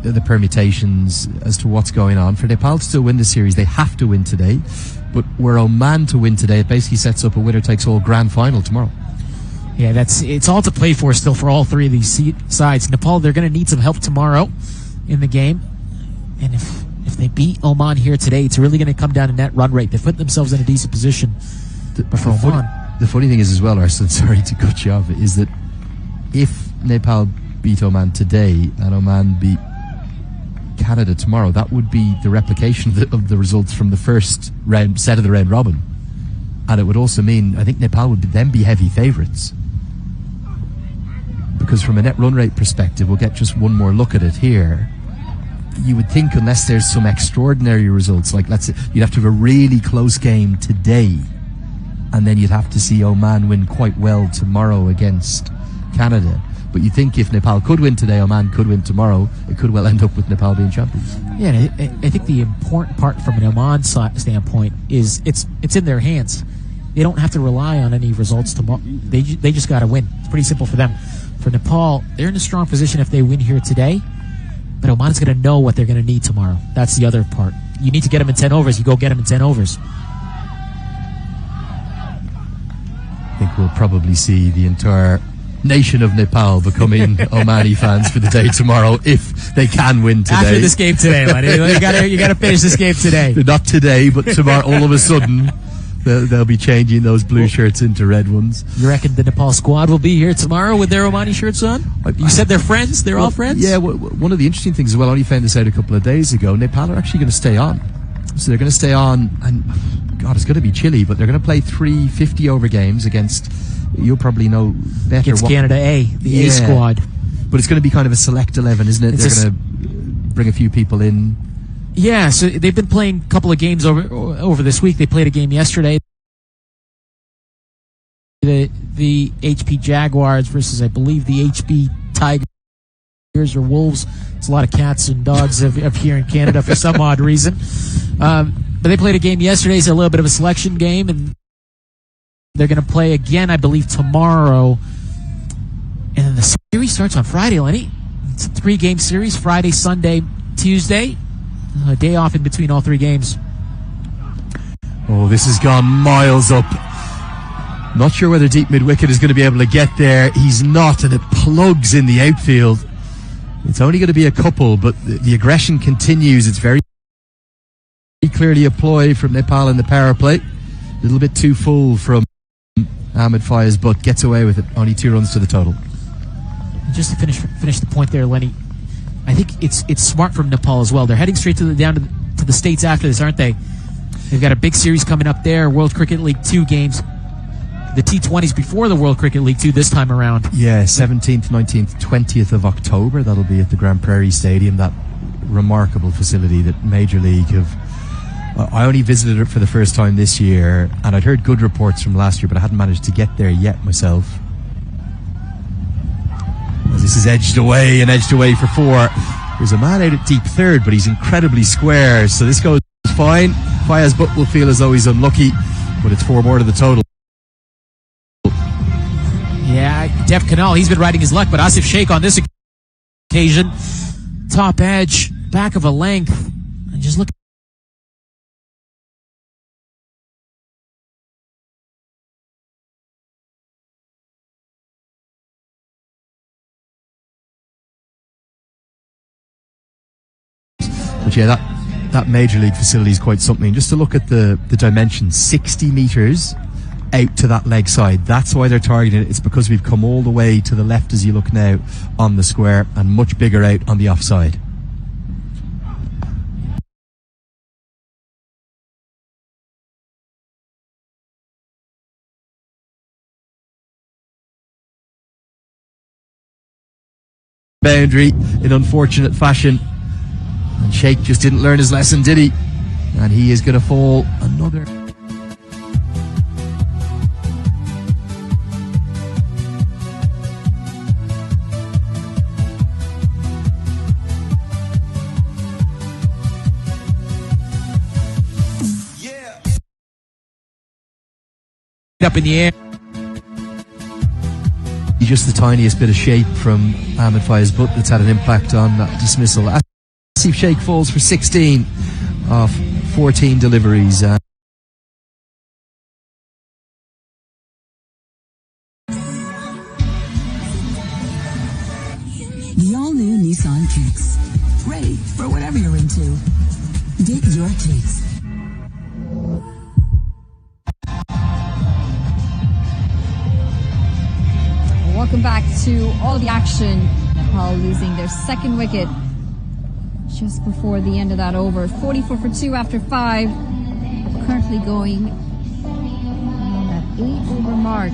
the permutations as to what's going on. For Nepal to still win the series, they have to win today. But were Oman to win today, it basically sets up a winner-takes-all grand final tomorrow. Yeah, it's all to play for still for all three of these sides. Nepal, they're going to need some help tomorrow in the game. And if they beat Oman here today, it's really going to come down to net run rate. They've put themselves in a decent position. But for Oman... The funny thing is as well, Arslan, sorry to cut you off, is that if Nepal beat Oman today and Oman beat Canada tomorrow, that would be the replication of the results from the first set of the round robin. And it would also mean, I think Nepal would then be heavy favourites. Because from a net run rate perspective, we'll get just one more look at it here. You would think, unless there's some extraordinary results, like let's say you'd have to have a really close game today, and then you'd have to see Oman win quite well tomorrow against Canada. But you think if Nepal could win today, Oman could win tomorrow, it could well end up with Nepal being champions. Yeah, and I think the important part from an Oman standpoint is it's in their hands. They don't have to rely on any results tomorrow. They just got to win. It's pretty simple for them. For Nepal, they're in a strong position if they win here today, but Oman's going to know what they're going to need tomorrow. That's the other part. You need to get them in 10 overs. You go get them in 10 overs. I think we'll probably see the entire nation of Nepal becoming Omani fans for the day tomorrow if they can win today. After this game today, Lenny. You got to finish this game today. Not today, but tomorrow. All of a sudden, they'll be changing those blue shirts into red ones. You reckon the Nepal squad will be here tomorrow with their Omani shirts on? You said they're friends. They're all friends. Yeah. One of the interesting things as well, I only found this out a couple of days ago. Nepal are actually going to stay on. So they're going to stay on, and God, it's going to be chilly, but they're going to play 3 50-over games against, you'll probably know better. Against Canada A, the A squad. But it's going to be kind of a select 11, isn't it? They're going to bring a few people in. Yeah, so they've been playing a couple of games over this week. They played a game yesterday. The HP Jaguars versus, I believe, the HB Tigers or Wolves. It's a lot of cats and dogs up here in Canada for some odd reason. But they played a game yesterday. It's a little bit of a selection game, and they're going to play again, I believe, tomorrow. And then the series starts on Friday, Lenny. It's a 3-game series, Friday, Sunday, Tuesday. A day off in between all 3 games. Oh, this has gone miles up. Not sure whether deep mid-wicket is going to be able to get there. He's not, and it plugs in the outfield. It's only going to be a couple, but the aggression continues. It's very clearly a ploy from Nepal in the power play. A little bit too full from Ahmed Fayez, but gets away with it. Only 2 runs to the total. Just to finish the point there, Lenny, I think it's smart from Nepal as well. They're heading straight down to the States after this, aren't they? They've got a big series coming up there, World Cricket League 2 games. The T20s before the World Cricket League 2 this time around. Yeah, 17th, 19th, 20th of October. That'll be at the Grand Prairie Stadium, that remarkable facility that Major League have... I only visited it for the first time this year, and I'd heard good reports from last year, but I hadn't managed to get there yet myself. As this is edged away for 4. There's a man out at deep third, but he's incredibly square, so this goes fine. Fayez Butt will feel as though he's unlucky, but it's 4 more to the total. Yeah, Def Canal, he's been riding his luck, but Asif Sheikh on this occasion, top edge, back of a length, and just look. But yeah, that Major League facility is quite something. Just to look at the dimensions, 60 metres out to that leg side. That's why they're targeting it. It's because we've come all the way to the left as you look now on the square, and much bigger out on the offside. Boundary in unfortunate fashion, and Sheikh just didn't learn his lesson, did he? And he is going to fall another. Up in the air. Just the tiniest bit of shape from Ahmed Fayez Butt that's had an impact on that dismissal. Steve Shake falls for 16 of 14 deliveries. The all-new Nissan Kicks. Ready for whatever you're into. Get your taste. Welcome back to all the action. Nepal losing their second wicket just before the end of that over. 44 for 2 after 5. Currently going on that 8 over mark,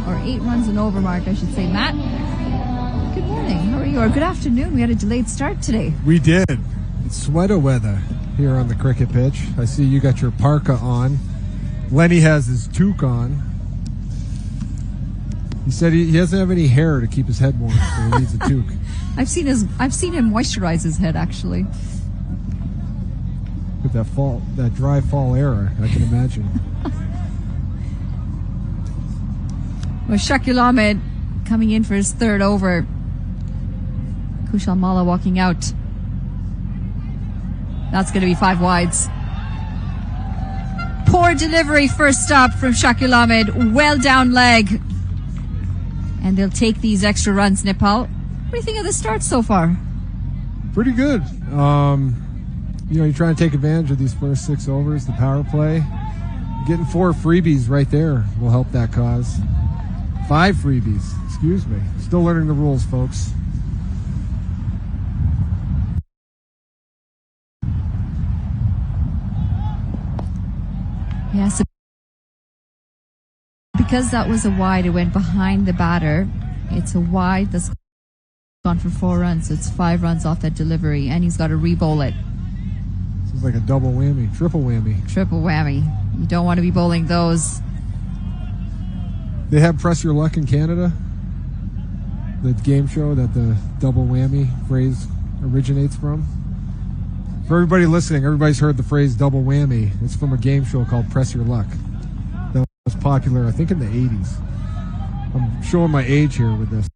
or 8 runs and over mark, I should say. Matt, good morning. How are you? Or good afternoon. We had a delayed start today. We did. It's sweater weather here on the cricket pitch. I see you got your parka on. Lenny has his toque on. He said he doesn't have any hair to keep his head warm, so he needs a toque. I've seen him moisturize his head, actually. With that dry fall air, I can imagine. Well, Shakil Ahmed coming in for his third over. Kushal Malla walking out. That's going to be 5 wides. Poor delivery first stop from Shakil Ahmed. Well down leg. And they'll take these extra runs, Nepal. What do you think of the start so far? Pretty good. You're trying to take advantage of these first 6 overs, the power play. Getting 4 freebies right there will help that cause. 5 freebies, excuse me. Still learning the rules, folks. Yes. Because that was a wide, it went behind the batter. It's a wide that's gone for 4 runs, so it's 5 runs off that delivery, and he's got to re-bowl it. This is like a double whammy, triple whammy. Triple whammy. You don't want to be bowling those. They have Press Your Luck in Canada, the game show that the double whammy phrase originates from. For everybody listening, everybody's heard the phrase double whammy. It's from a game show called Press Your Luck. That was popular, I think, in the 80s. I'm showing my age here with this.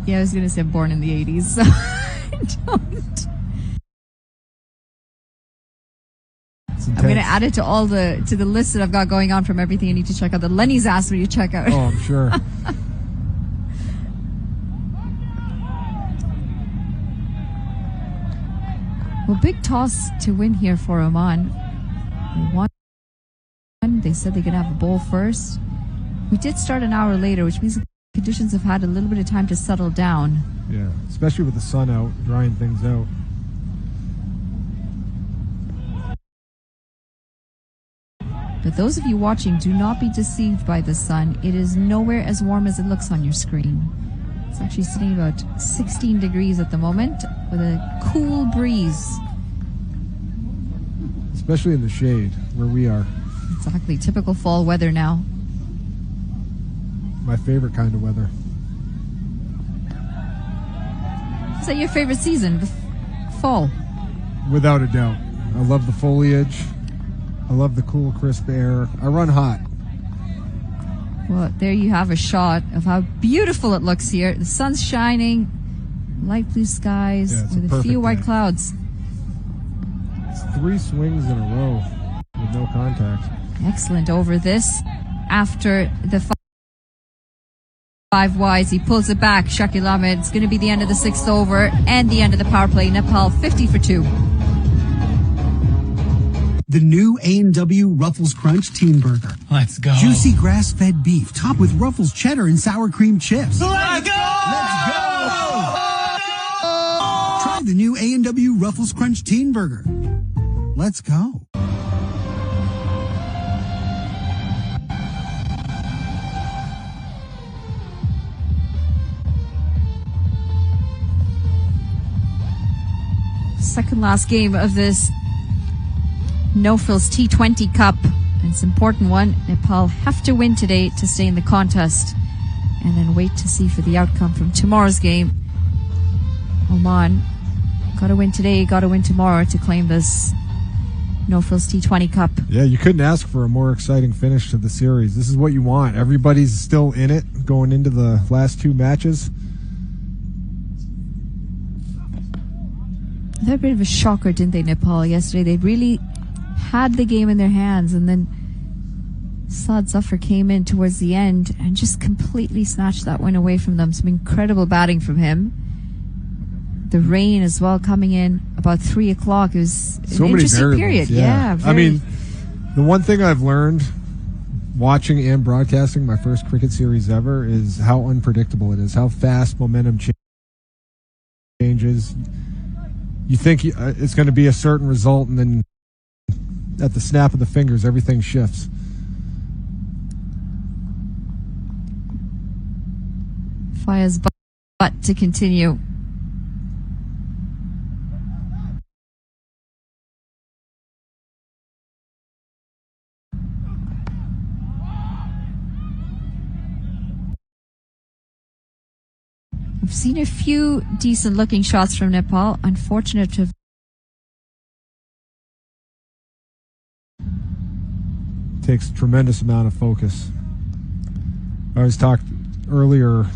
Yeah, I was going to say I'm born in the 80s, so I don't. I'm going to add it to the list that I've got going on from everything I need to check out that Lenny's asked me to check out. Oh, I'm sure. Well, big toss to win here for Oman. They won. They said they could have a bowl first. We did start an hour later, which means the conditions have had a little bit of time to settle down. Yeah, especially with the sun out, drying things out. But those of you watching, do not be deceived by the sun. It is nowhere as warm as it looks on your screen. It's actually sitting about 16 degrees at the moment with a cool breeze. Especially in the shade where we are. Exactly. Typical fall weather now. My favorite kind of weather. Is that your favorite season? The fall? Without a doubt. I love the foliage. I love the cool, crisp air. I run hot. Well, there you have a shot of how beautiful it looks here. The sun's shining, light blue skies with a few white clouds. It's 3 swings in a row with no contact. Excellent over this. After the 5 wides, he pulls it back. Shakil Ahmed. It's going to be the end of the 6th over and the end of the power play. Nepal 50 for 2. The new A&W Ruffles Crunch Teen Burger. Let's go. Juicy grass-fed beef topped with Ruffles cheddar and sour cream chips. Let's go! Let's go! Try the new A&W Ruffles Crunch Teen Burger. Let's go. Second last game of this No-Frills T20 Cup. It's an important one. Nepal have to win today to stay in the contest and then wait to see for the outcome from tomorrow's game. Oman, got to win today, got to win tomorrow to claim this No-Frills T20 Cup. Yeah, you couldn't ask for a more exciting finish to the series. This is what you want. Everybody's still in it going into the last 2 matches. They had a bit of a shocker, didn't they, Nepal, yesterday? They really had the game in their hands, and then Saad Zafar came in towards the end and just completely snatched that win away from them. Some incredible batting from him. The rain as well coming in about 3 o'clock. It was an interesting period. Yeah, I mean, the one thing I've learned watching and broadcasting my first cricket series ever is how unpredictable it is, how fast momentum changes. You think it's going to be a certain result, and then at the snap of the fingers, everything shifts. Faya's butt to continue. We've seen a few decent looking shots from Nepal. Unfortunate to takes a tremendous amount of focus. I always talked earlier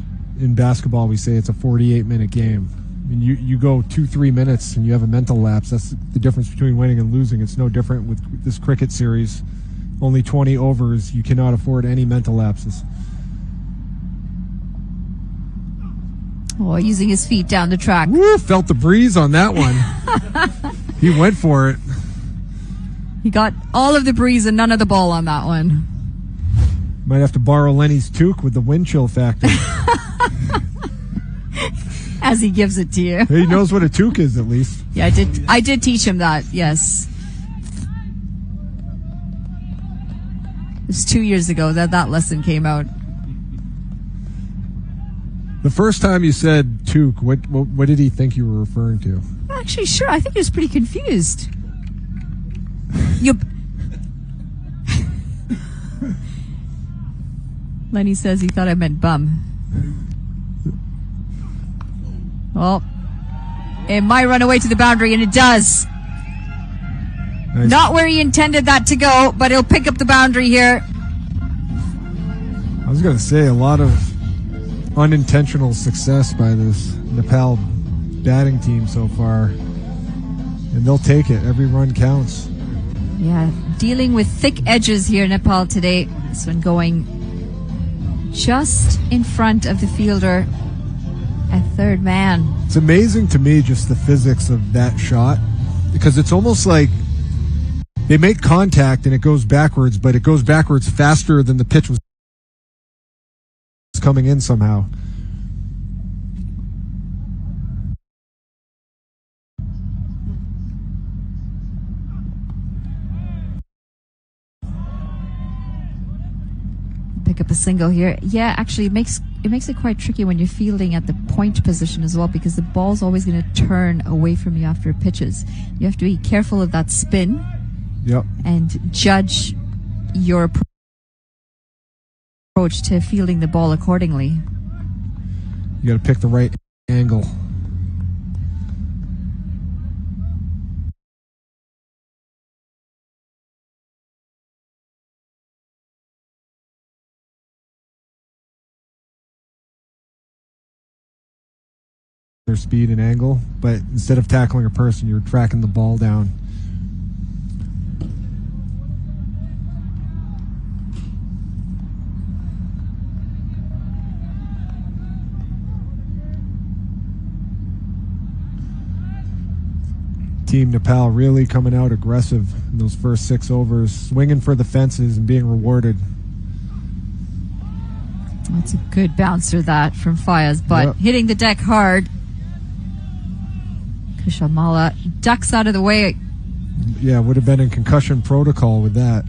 in basketball, we say it's a 48-minute game. I mean, you go 2-3 minutes and you have a mental lapse. That's the difference between winning and losing. It's no different with this cricket series. Only 20 overs. You cannot afford any mental lapses. Oh, using his feet down the track. Woo, felt the breeze on that one. He went for it. He got all of the breeze and none of the ball on that one. Might have to borrow Lenny's toque with the wind chill factor. As he gives it to you. He knows what a toque is, at least. Yeah, I did teach him that, yes. It was 2 years ago that lesson came out. The first time you said toque, what did he think you were referring to? Actually, sure. I think he was pretty confused. Lenny says he thought I meant bum. Well, it might run away to the boundary, and it does. Nice. Not where he intended that to go, but he'll pick up the boundary here. I was going to say a lot of unintentional success by this Nepal batting team so far, and they'll take it. Every run counts. Yeah, dealing with thick edges here, Nepal today. This one going just in front of the fielder at third man. It's amazing to me just the physics of that shot, because it's almost like they make contact and it goes backwards, but it goes backwards faster than the pitch was coming in somehow. Pick up a single here. Yeah, actually it makes it quite tricky when you're fielding at the point position as well, because the ball's always going to turn away from you after it pitches. You have to be careful of that spin. Yep. And judge your approach to fielding the ball accordingly. You got to pick the right angle. Their speed and angle, but instead of tackling a person, you're tracking the ball down. Team Nepal really coming out aggressive in those first 6 overs, swinging for the fences and being rewarded. That's a good bouncer, that, from Faya's butt. Yep. Hitting the deck hard. Kushamala ducks out of the way. Yeah, would have been in concussion protocol with that.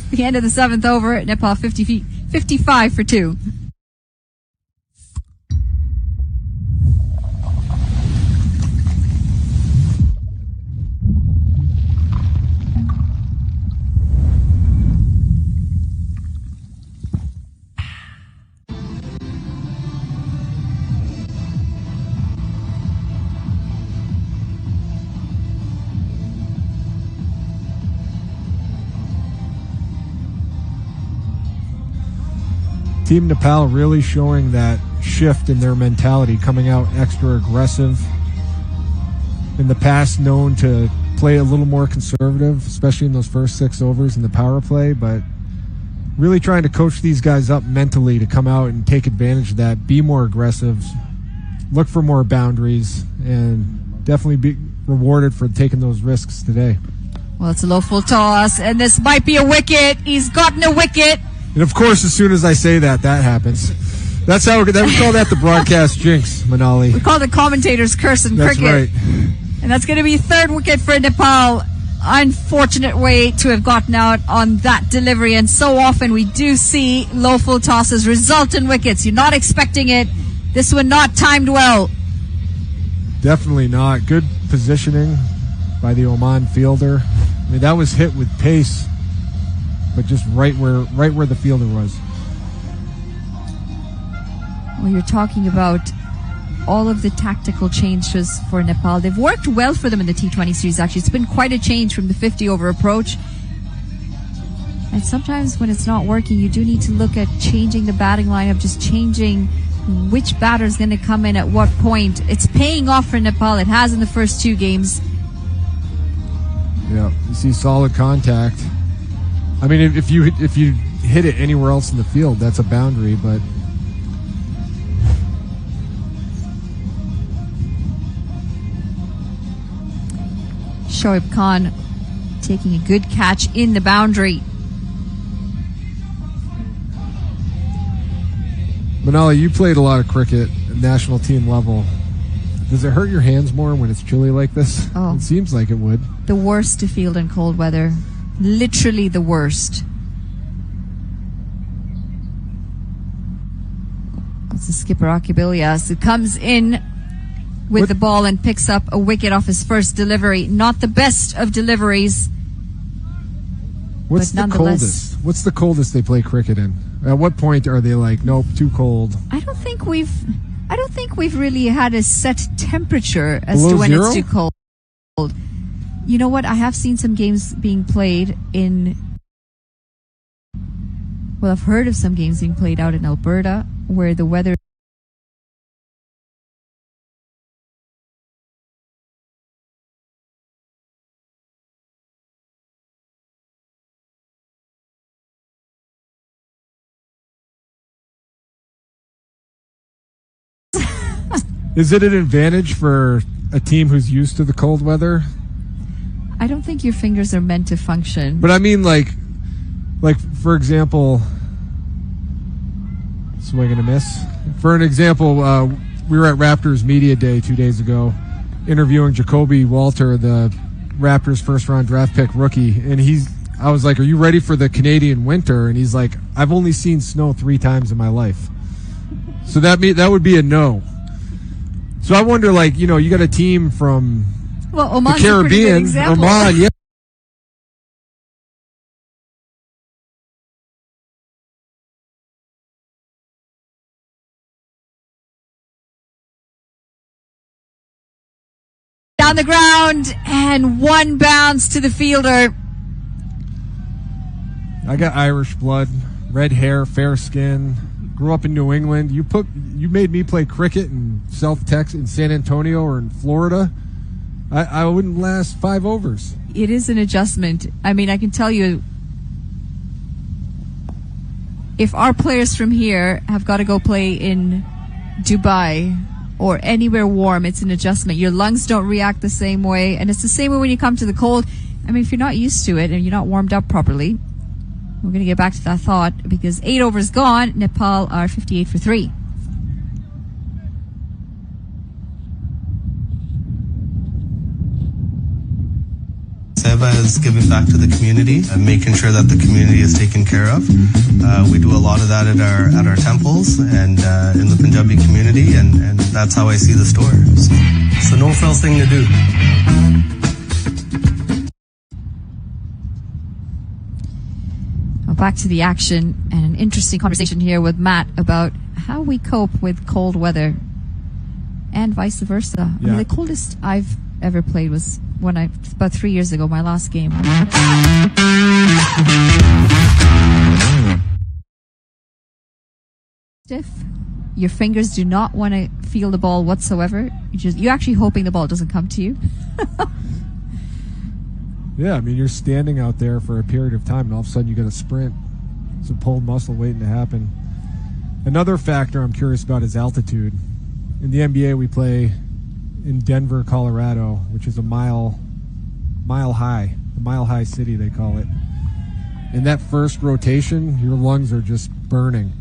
The end of the 7th over. Nepal 55 for 2. Team Nepal really showing that shift in their mentality, coming out extra aggressive. in the past known to play a little more conservative, especially in those first 6 overs in the power play, but really trying to coach these guys up mentally to come out and take advantage of that, be more aggressive, look for more boundaries, and definitely be rewarded for taking those risks today. Well, it's a low full toss, and this might be a wicket. He's gotten a wicket. And of course, as soon as I say that happens. That's how we call that the broadcast jinx, Manali. We call the commentators curse in That's cricket. right. And that's going to be third wicket for Nepal. Unfortunate way to have gotten out on that delivery. And so often we do see low full tosses result in wickets. You're not expecting it. This one not timed well. Definitely not. Good positioning by the Oman fielder. I mean, that was hit with pace, but just right where the fielder was. Well, you're talking about all of the tactical changes for Nepal. They've worked well for them in the T20 series, actually. It's been quite a change from the 50-over approach. And sometimes when it's not working, you do need to look at changing the batting lineup, just changing which batter is going to come in at what point. It's paying off for Nepal. It has in the first 2 games. Yeah, you see solid contact. I mean, if you hit it anywhere else in the field, that's a boundary, but Shoaib Khan taking a good catch in the boundary. Manali, you played a lot of cricket at national team level. Does it hurt your hands more when it's chilly like this? Oh. It seems like it would. The worst to field in cold weather. Literally the worst. That's the skipper Akibilias who comes in with the ball and picks up a wicket off his first delivery. Not the best of deliveries. What's the coldest? What's the coldest they play cricket in? At what point are they like, nope, too cold? I don't think we've really had a set temperature as Below to when zero? it's too cold. You know what? I have seen some games being played in. Well, I've heard of some games being played out in Alberta where the weather Is it an advantage for a team who's used to the cold weather? I don't think your fingers are meant to function. But I mean, like for example, swing and a miss. For an example, we were at Raptors Media Day 2 days ago, interviewing Jacoby Walter, the Raptors first-round draft pick rookie, and I was like, "Are you ready for the Canadian winter?" And he's like, "I've only seen snow 3 times in my life." So that would be a no. So I wonder, like, you got a team from Oman's the a pretty good Caribbean, example. Oman, yeah. Down the ground and one bounce to the fielder. I got Irish blood, red hair, fair skin. Grew up in New England. You made me play cricket in South Texas, in San Antonio, or in Florida. I wouldn't last 5 overs. It is an adjustment. I mean, I can tell you, if our players from here have got to go play in Dubai or anywhere warm, it's an adjustment. Your lungs don't react the same way, and it's the same way when you come to the cold. I mean, if you're not used to it and you're not warmed up properly. We're going to get back to that thought because 8 overs gone. Nepal are 58 for 3. Seva is giving back to the community and making sure that the community is taken care of. We do a lot of that at our temples and in the Punjabi community, and that's how I see the store. So it's a no-frills thing to do. Back to the action and an interesting conversation here with Matt about how we cope with cold weather and vice versa. I mean, the coldest I've ever played was about 3 years ago, my last game. Stiff. Your fingers do not want to feel the ball whatsoever. You're actually hoping the ball doesn't come to you. Yeah, I mean, you're standing out there for a period of time, and all of a sudden you get a sprint. It's a pulled muscle waiting to happen. Another factor I'm curious about is altitude. In the NBA, we play in Denver, Colorado, which is a mile high, a mile high city, they call it. In that first rotation, your lungs are just burning.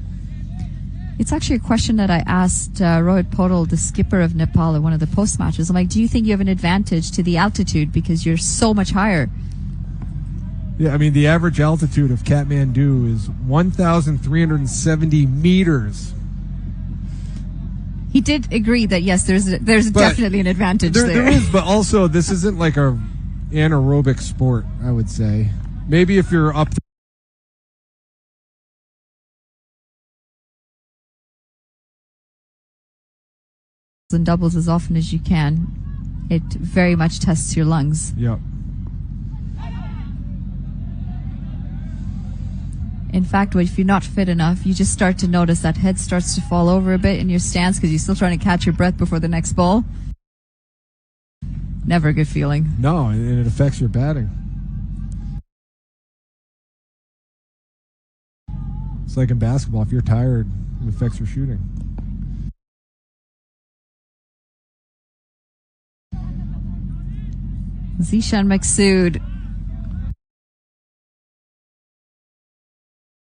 It's actually a question that I asked Rohit Podal, the skipper of Nepal, at one of the post matches. I'm like, do you think you have an advantage to the altitude because you're so much higher? Yeah, I mean, the average altitude of Kathmandu is 1,370 meters. He did agree that, yes, there's definitely an advantage there. There is, but also this isn't like a anaerobic sport, I would say. Maybe if you're up and doubles as often as you can, it very much tests your lungs. Yep. In fact, if you're not fit enough, you just start to notice that head starts to fall over a bit in your stance because you're still trying to catch your breath before the next ball. Never a good feeling. No, and it affects your batting. It's like in basketball. If you're tired, it affects your shooting. Zishan Maksud.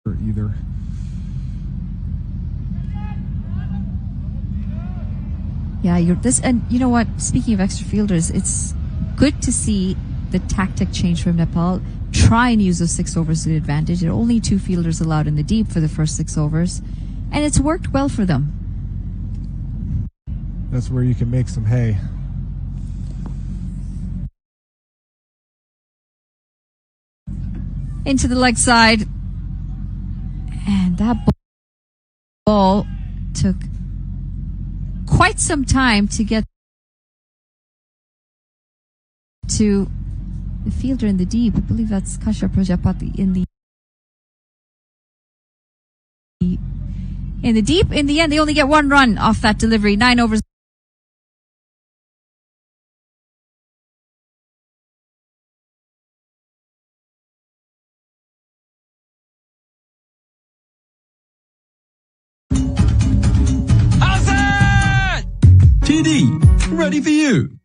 Or either. Yeah, and you know what? Speaking of extra fielders, it's good to see the tactic change from Nepal. Try and use those 6 overs to the advantage. There are only 2 fielders allowed in the deep for the first 6 overs, and it's worked well for them. That's where you can make some hay. Into the leg side, and that ball took quite some time to get to the fielder in the deep. I believe that's Kasha Prajapati in the deep. In the end, they only get 1 run off that delivery. 9 overs. TD, ready for you.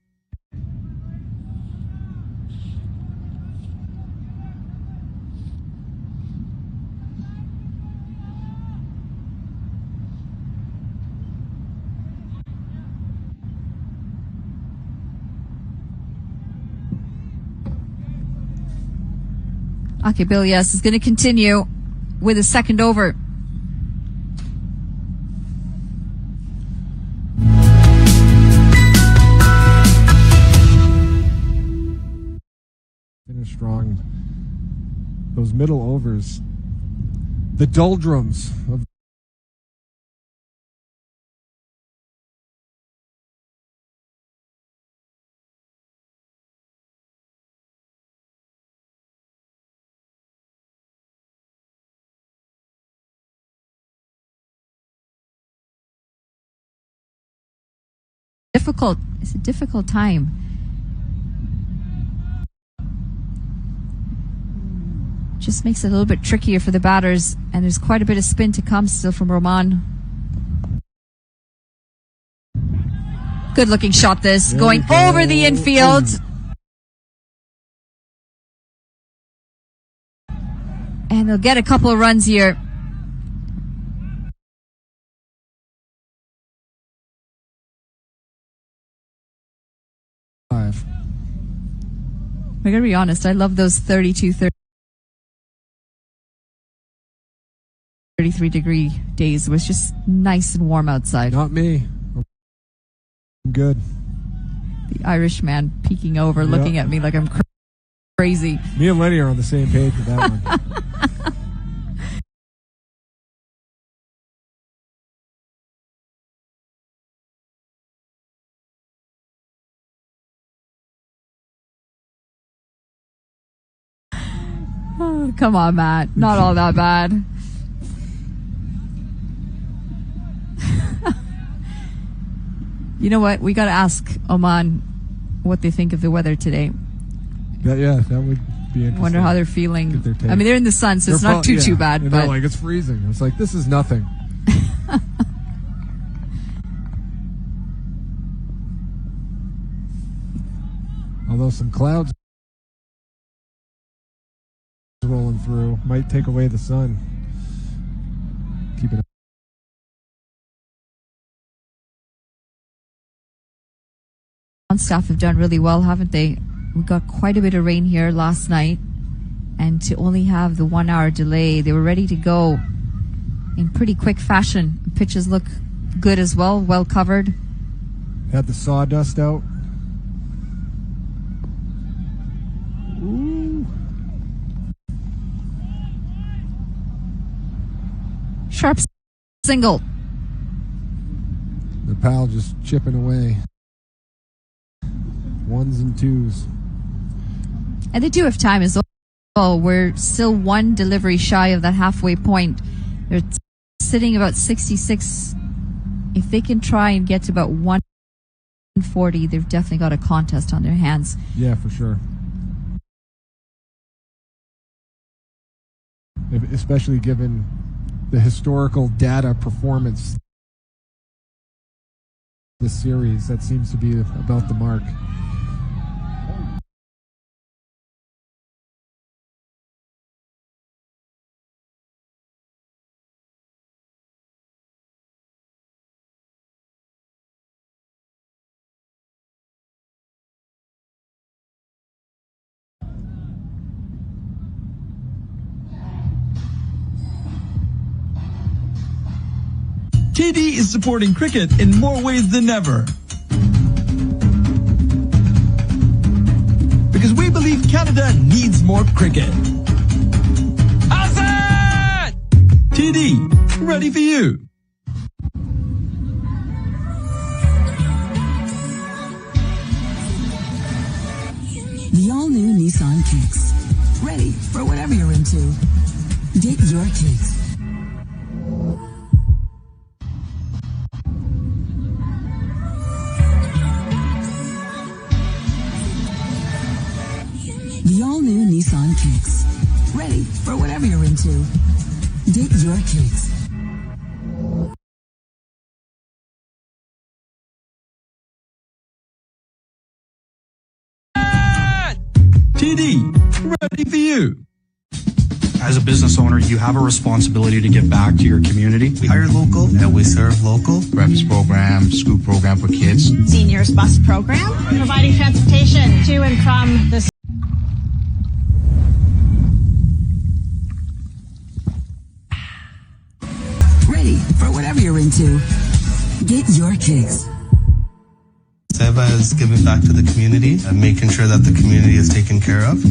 Okay, Bill, yes, is going to continue with a second over. Finish strong. Those middle overs. The doldrums of difficult. It's a difficult time. Just makes it a little bit trickier for the batters, and there's quite a bit of spin to come still from Oman. Good looking shot this, going over the infield. And they'll get a couple of runs here. five. I gotta be honest, I love those 32, 33-degree days. It was just nice and warm outside. Not me. I'm good. The Irish man peeking over, looking at me like I'm crazy. Me and Lenny are on the same page with that one. Oh, come on, Matt. Not all that bad. You know what? We got to ask Oman what they think of the weather today. That would be interesting. Wonder how they're feeling. Get their take. I mean, they're in the sun, so it's not too bad. And But they're like, it's freezing. It's like, this is nothing. Although some clouds rolling through might take away the sun. Keep it. Staff have done really well, haven't they? We got quite a bit of rain here last night, and to only have the 1 hour delay, they were ready to go in pretty quick fashion. Pitches look good as well, well covered. Had the sawdust out. Ooh. Sharp single. Nepal just chipping away. Ones and twos. And they do have time as well. We're still one delivery shy of that halfway point. They're sitting about 66. If they can try and get to about 140, they've definitely got a contest on their hands. Yeah, for sure. Especially given the historical data performance this series, that seems to be about the mark. TD is supporting cricket in more ways than ever. Because we believe Canada needs more cricket. Hassan! TD, ready for you. The all-new Nissan Kicks. Ready for whatever you're into. Get your kicks. The all-new Nissan Kicks. Ready for whatever you're into. Get your kicks. TD, ready for you. As a business owner, you have a responsibility to give back to your community. We hire local and we serve local. Breakfast program, scoop program for kids. Seniors bus program, providing transportation to and from the Ready for whatever you're into. Get your kicks. Seva is giving back to the community and making sure that the community is taken care of.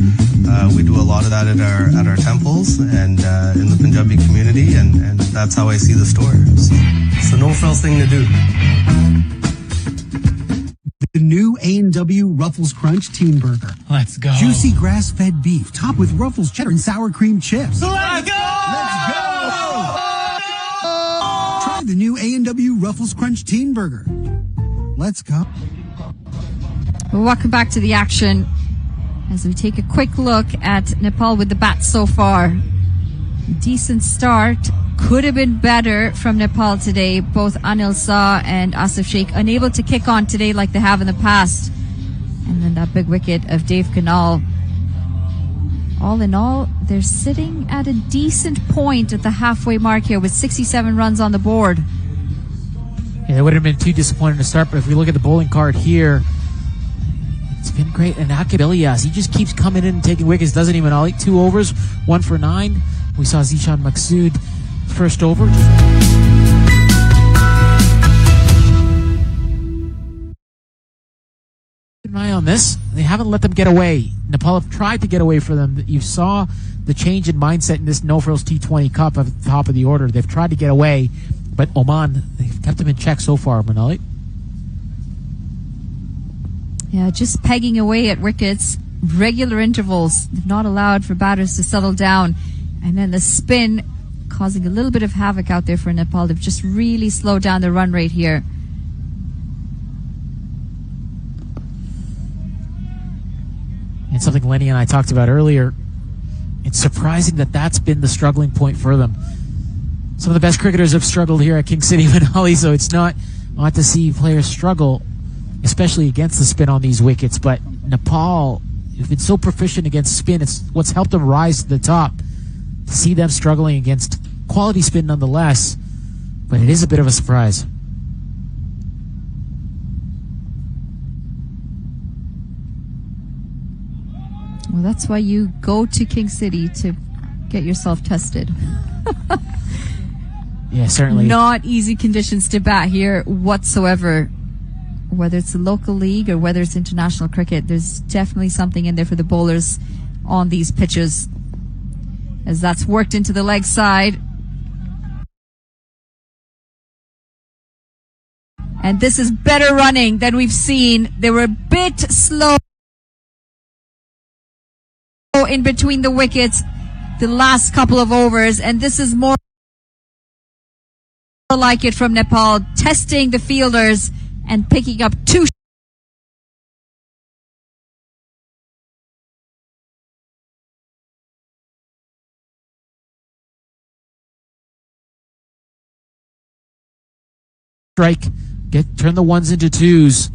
We do a lot of that at our temples and in the Punjabi community, and that's how I see the store. So it's a no-frills thing to do. The new A&W Ruffles Crunch Teen Burger. Let's go. Juicy grass-fed beef, topped with Ruffles cheddar and sour cream chips. Let's go! Let's go! Try the new A&W Ruffles Crunch Teen Burger. Let's go. Well, welcome back to the action as we take a quick look at Nepal with the bat so far. Decent start. Could have been better from Nepal today. Both Anil Shah and Asif Sheikh unable to kick on today like they have in the past. And then that big wicket of Dave Kanal. All in all, they're sitting at a decent point at the halfway mark here with 67 runs on the board. Yeah, they would have been too disappointed to start, but if we look at the bowling card here, it's been great. And Akib Ilyas, he just keeps coming in and taking wickets, doesn't even all 2 overs, 1 for 9. We saw Zishan Maksud first over. Keep an eye on this. They haven't let them get away. Nepal have tried to get away from them. You saw the change in mindset in this No Frills T20 Cup at the top of the order. They've tried to get away, but Oman, they've kept them in check so far, Manali. Yeah, just pegging away at wickets, regular intervals. They've not allowed for batters to settle down. And then the spin causing a little bit of havoc out there for Nepal. They've just really slowed down the run rate here. It's something Lenny and I talked about earlier. It's surprising that that's been the struggling point for them. Some of the best cricketers have struggled here at King City Manali, so it's not odd to see players struggle, especially against the spin on these wickets. But Nepal have been so proficient against spin. It's what's helped them rise to the top. To see them struggling against quality spin nonetheless, but it is a bit of a surprise. Well, that's why you go to King City, to get yourself tested. Yeah, certainly. Not easy conditions to bat here whatsoever. Whether it's the local league or whether it's international cricket, there's definitely something in there for the bowlers on these pitches. As that's worked into the leg side. And this is better running than we've seen. They were a bit slow in between the wickets the last couple of overs, and this is more like it from Nepal, testing the fielders and picking up 2 strike, turn the ones into twos.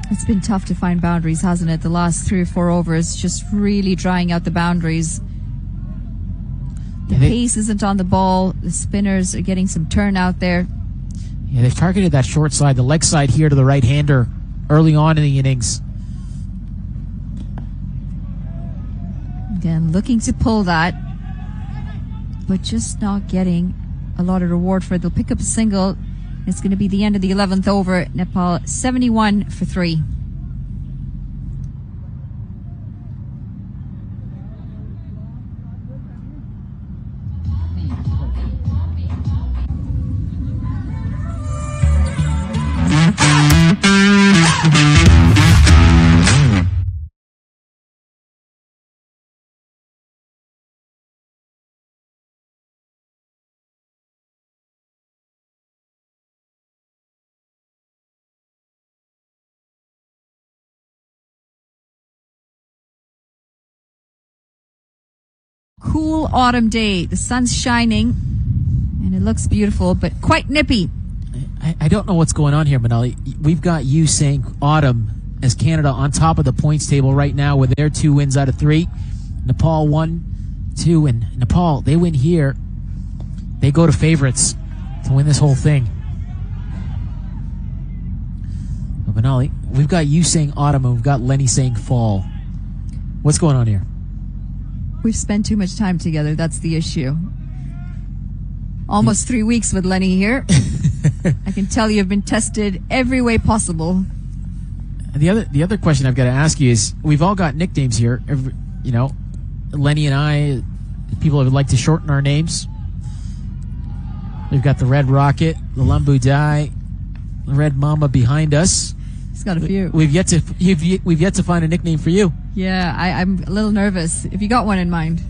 It's been tough to find boundaries, hasn't it? The last 3 or 4 overs, just really drying out the boundaries. The pace isn't on the ball. The spinners are getting some turn out there. Yeah, they've targeted that short side, the leg side here to the right-hander early on in the innings. Again, looking to pull that, but just not getting a lot of reward for it. They'll pick up a single. It's going to be the end of the 11th over. Nepal 71 for 3. Cool autumn day. The sun's shining and it looks beautiful, but quite nippy. I don't know what's going on here, Manali. We've got you saying autumn as Canada on top of the points table right now with their 2 wins out of 3. Nepal 1, 2, and Nepal, they win here. They go to favorites to win this whole thing. But Manali, we've got you saying autumn and we've got Lenny saying fall. What's going on here? We've spent too much time together. That's the issue. Almost 3 weeks with Lenny here. I can tell you've been tested every way possible. The other question I've got to ask you is, we've all got nicknames here. Lenny and I, people would like to shorten our names. We've got the Red Rocket, the Lumbu Dai, the Red Mama behind us. He's got a few. We've yet to find a nickname for you. Yeah, I'm a little nervous. If you got one in mind.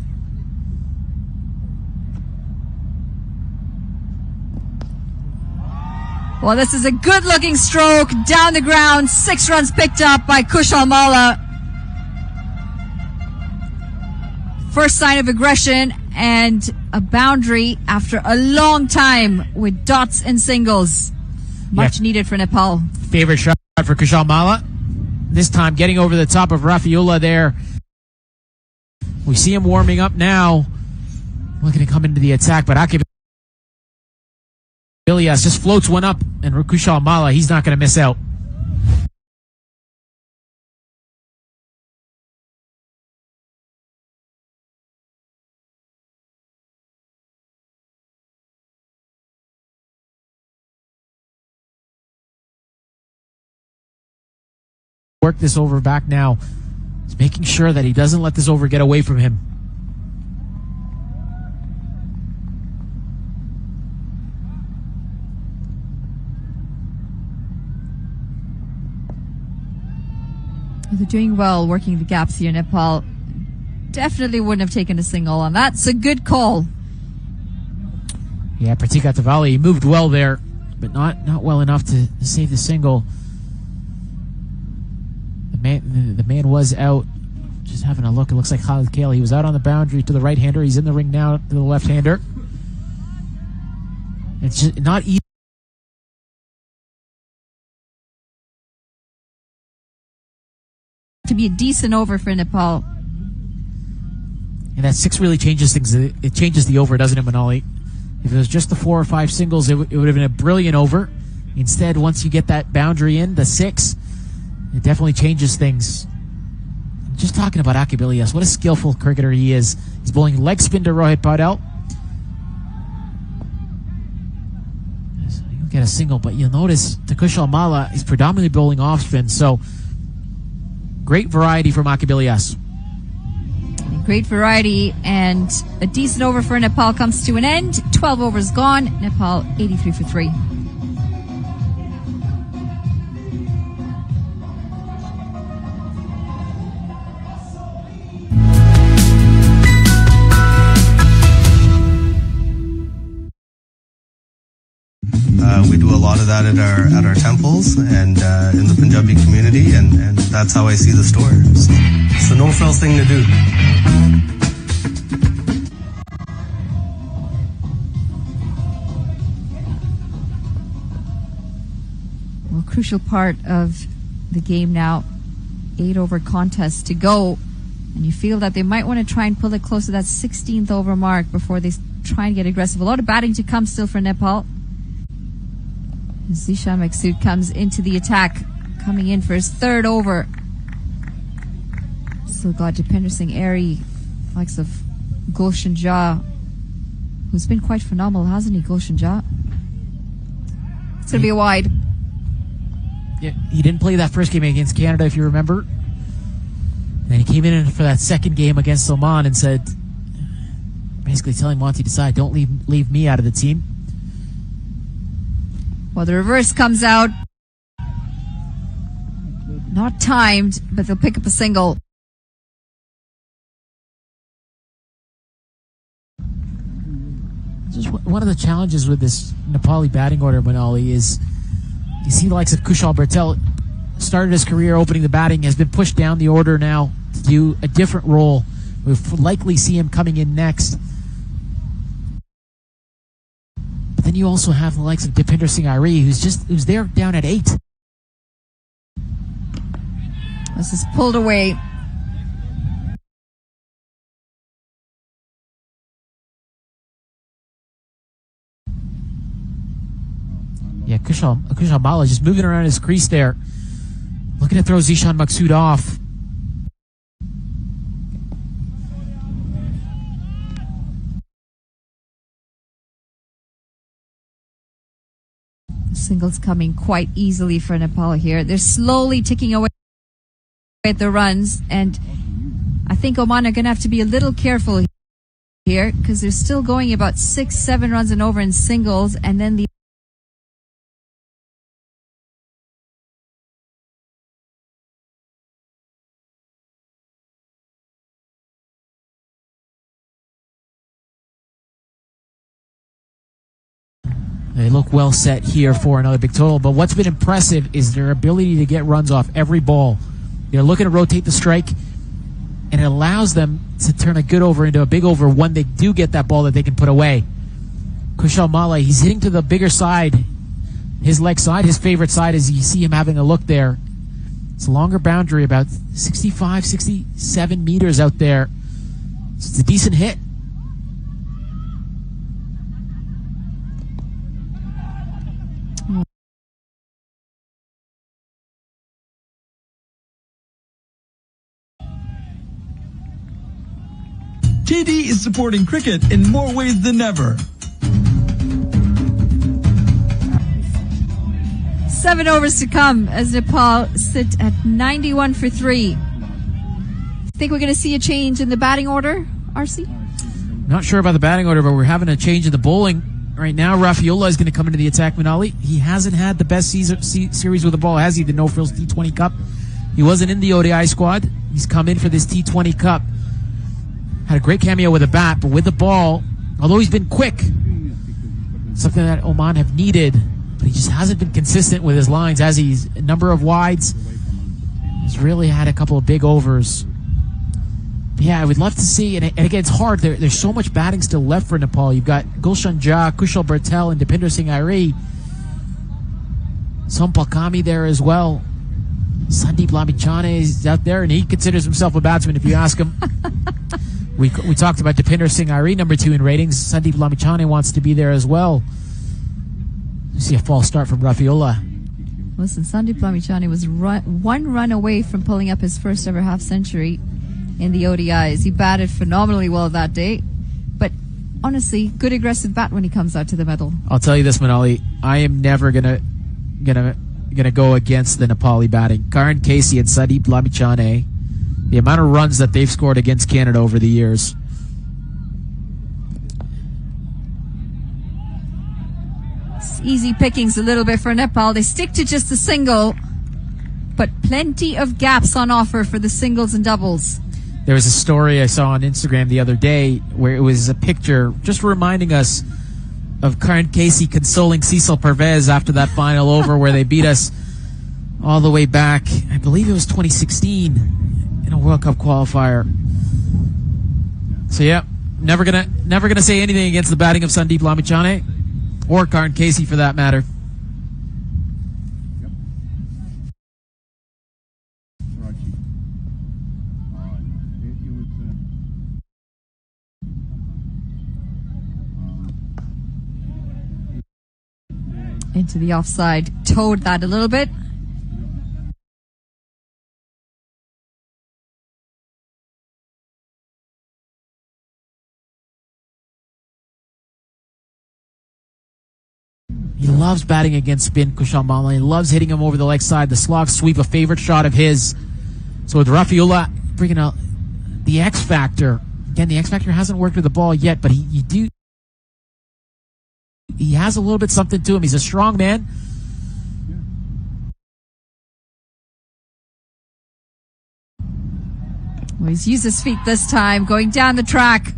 Well, this is a good-looking stroke down the ground. 6 runs picked up by Kushal Malla. First sign of aggression and a boundary after a long time with dots and singles. Much needed for Nepal. Favorite shot for Kushal Malla. This time getting over the top of Rafiola there. We see him warming up now. Looking to come into the attack, but Akib Ilyas just floats one up, and Kushal Malla, he's not going to miss out. Work this over back now. He's making sure that he doesn't let this over get away from him. They're doing well working the gaps here. Nepal definitely wouldn't have taken a single on that. It's a good call. Yeah, Pratika Tavali moved well there, but not well enough to save the single. the man was out. Just having a look, it looks like Khalid Kale. He was out on the boundary to the right-hander. He's in the ring now to the left-hander. It's just not easy. To be a decent over for Nepal. And that 6 really changes things. It changes the over, doesn't it, Manali? If it was just the 4 or 5 singles, it would have been a brilliant over. Instead, once you get that boundary in, the 6, it definitely changes things. Just talking about Akib Ilyas, what a skillful cricketer he is. He's bowling leg spin to Rohit Paudel. So you'll get a single, but you'll notice Kushal Malla is predominantly bowling off spin, so great variety from Akib Ilyas. Great variety, and a decent over for Nepal comes to an end. 12 overs gone. Nepal 83 for 3. We do a lot of that at our temples and in the Punjabi community, and that's how I see the store. So it's a no-frills thing to do. Well, crucial part of the game now. 8 over contest to go, and you feel that they might want to try and pull it close to that 16th over mark before they try and get aggressive. A lot of batting to come still for Nepal. Zishan Maksud comes into the attack, coming in for his 3rd over. Still got Deepinder Singh Airy, likes of Gulshan Jha, who's been quite phenomenal, hasn't he, Gulshan Jha? It's going to be a wide. Yeah, he didn't play that first game against Canada, if you remember. And then he came in for that second game against Oman and said, basically telling Monty Desai, don't leave me out of the team. Well, the reverse comes out. Not timed, but they'll pick up a single. Just one of the challenges with this Nepali batting order, Manali, is you see the likes of Kushal Bertel started his career opening the batting, has been pushed down the order now to do a different role. We'll likely see him coming in next. But then you also have the likes of Deepinder Singh Airy, who's there down at 8. This is pulled away. Yeah, Kushal Malla just moving around his crease there, looking to throw Zishan Maksud off. Singles coming quite easily for Nepal here. They're slowly ticking away at the runs, and I think Oman are going to have to be a little careful here because they're still going about 6-7 runs and over in singles, and then the They look well set here for another big total, but what's been impressive is their ability to get runs off every ball. They're looking to rotate the strike, and it allows them to turn a good over into a big over when they do get that ball that they can put away. Kushal Malla, he's hitting to the bigger side, his leg side, his favorite side, as you see him having a look there. It's a longer boundary, about 65, 67 meters out there. So it's a decent hit. TD is supporting cricket in more ways than ever. 7 overs to come as Nepal sit at 91 for 3. Think we're going to see a change in the batting order, RC? Not sure about the batting order, but we're having a change in the bowling. Right now, Rafiola is going to come into the attack, Manali. He hasn't had the best series with the ball, has he? The No Frills T20 Cup. He wasn't in the ODI squad. He's come in for this T20 Cup. Had a great cameo with a bat, but with the ball, although he's been quick, something that Oman have needed, but he just hasn't been consistent with his lines, as he's a number of wides. He's really had a couple of big overs. Yeah, I would love to see, and again, it's hard. There's so much batting still left for Nepal. You've got Gulshan Jha, Kushal Bertel, and Deepinder Singh Airi. Sompal Kami there as well. Sandeep Lamichhane is out there, and he considers himself a batsman if you ask him. We talked about Deepinder Singh Airi, number 2 in ratings. Sandeep Lamichhane wants to be there as well. You see a false start from Rafiullah. Listen, Sandeep Lamichhane was one run away from pulling up his first ever half century in the ODIs. He batted phenomenally well that day, but honestly, good aggressive bat when he comes out to the middle. I'll tell you this, Manali, I am never gonna go against the Nepali batting. Karan Casey and Sandeep Lamichhane, the amount of runs that they've scored against Canada over the years. It's easy pickings a little bit for Nepal. They stick to just the single, but plenty of gaps on offer for the singles and doubles. There was a story I saw on Instagram the other day where it was a picture just reminding us of Karan Casey consoling Cecil Pervez after that final over where they beat us all the way back. I believe it was 2016 in a World Cup qualifier. So yeah, never gonna say anything against the batting of Sandeep Lamichhane or Karan Casey for that matter. Into the offside, towed that a little bit. He loves batting against spin, Kushal Malla. He loves hitting him over the leg side. The slog sweep, a favorite shot of his. So with Rafiullah bringing out the X Factor. Again, the X Factor hasn't worked with the ball yet, but he has a little bit something to him. He's a strong man. Well, he's used his feet this time, going down the track.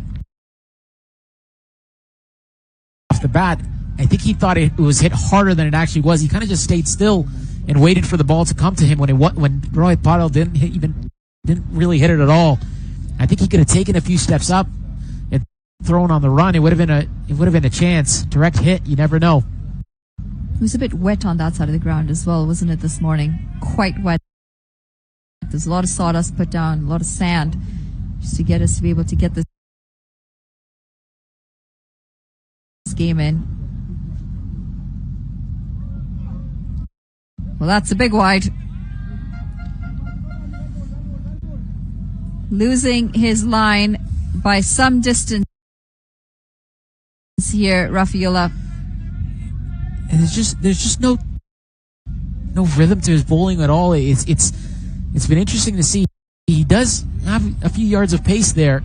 Off the bat, I think he thought it was hit harder than it actually was. He kind of just stayed still and waited for the ball to come to him when Rohit Patil didn't really hit it at all. I think he could have taken a few steps up and thrown on the run. It would have been a chance. Direct hit, you never know. It was a bit wet on that side of the ground as well, wasn't it, this morning? Quite wet. There's a lot of sawdust put down, a lot of sand, just to get us to be able to get this game in. Well, that's a big wide. Losing his line by some distance here, Rafiullah. And there's just no rhythm to his bowling at all. It's been interesting to see. He does have a few yards of pace there.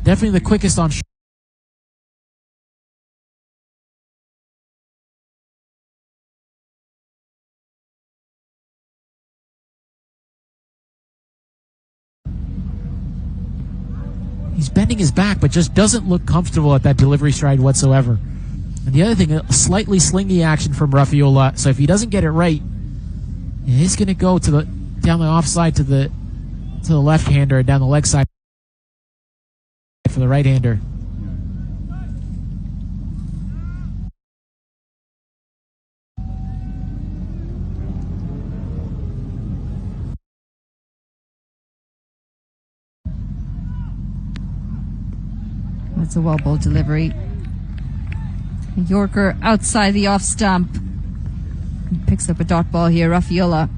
Definitely the quickest on shot. He's bending his back, but just doesn't look comfortable at that delivery stride whatsoever. And the other thing, a slightly slingy action from Rafiullah. So if he doesn't get it right, he's going to go down the offside to the left-hander and down the leg side for the right-hander. That's a well-bowled delivery. A Yorker outside the off stump. He picks up a dot ball here, Rafiullah.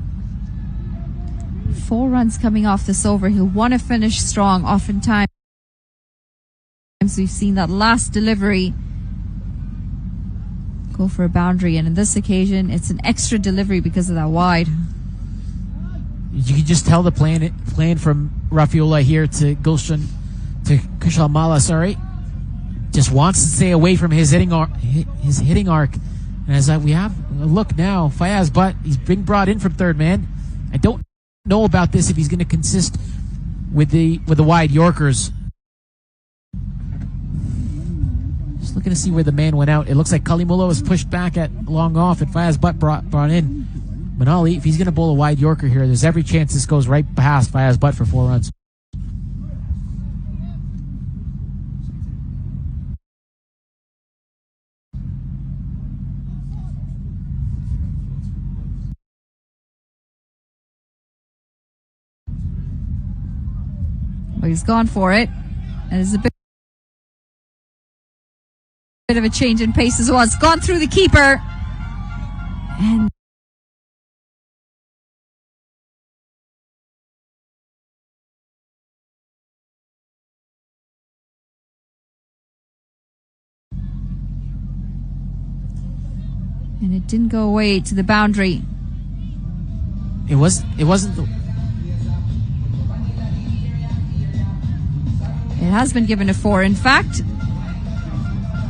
4 runs coming off this over. He'll want to finish strong. Oftentimes we've seen that last delivery go for a boundary, and in this occasion it's an extra delivery because of that wide. You can just tell the plan from Rafiullah here to Kushal Malla, just wants to stay away from his hitting arc. And as we have a look now, Fayaz Butt, he's being brought in from third man. I don't know about this if he's going to consist with the wide Yorkers. Just looking to see where the man went out. It looks like Kalimullah was pushed back at long off, and Fayaz Butt brought in. Manali, if he's going to bowl a wide Yorker here, there's every chance this goes right past Faya's butt for 4 runs. Well, he's gone for it. And it's a bit of a change in pace as well. It's gone through the keeper. And it didn't go away to the boundary. It wasn't It has been given a 4. In fact,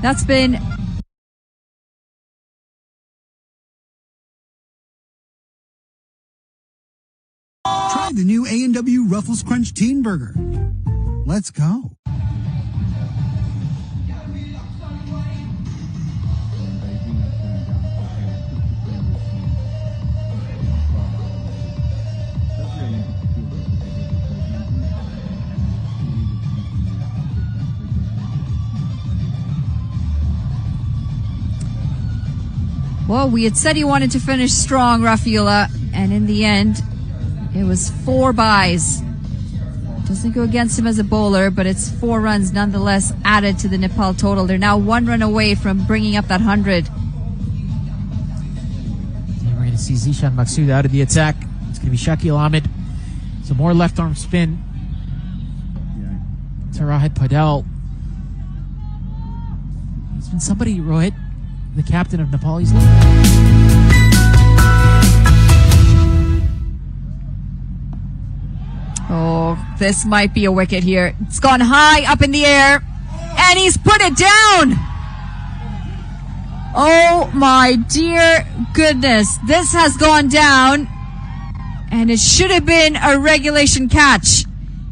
that's been Try the new A&W Ruffles Crunch Teen Burger. Let's go. Well, we had said he wanted to finish strong, Rafaela, and in the end, it was 4 byes. Doesn't go against him as a bowler, but it's 4 runs nonetheless added to the Nepal total. They're now 1 run away from bringing up that 100. We're going to see Zishan Maksud out of the attack. It's going to be Shakil Ahmed. Some more left arm spin to Rohit Padel. It's been somebody, Rohit, the captain of Nepal. He's Oh, this might be a wicket here. It's gone high up in the air, and he's put it down. Oh my dear goodness, this has gone down, and it should have been a regulation catch.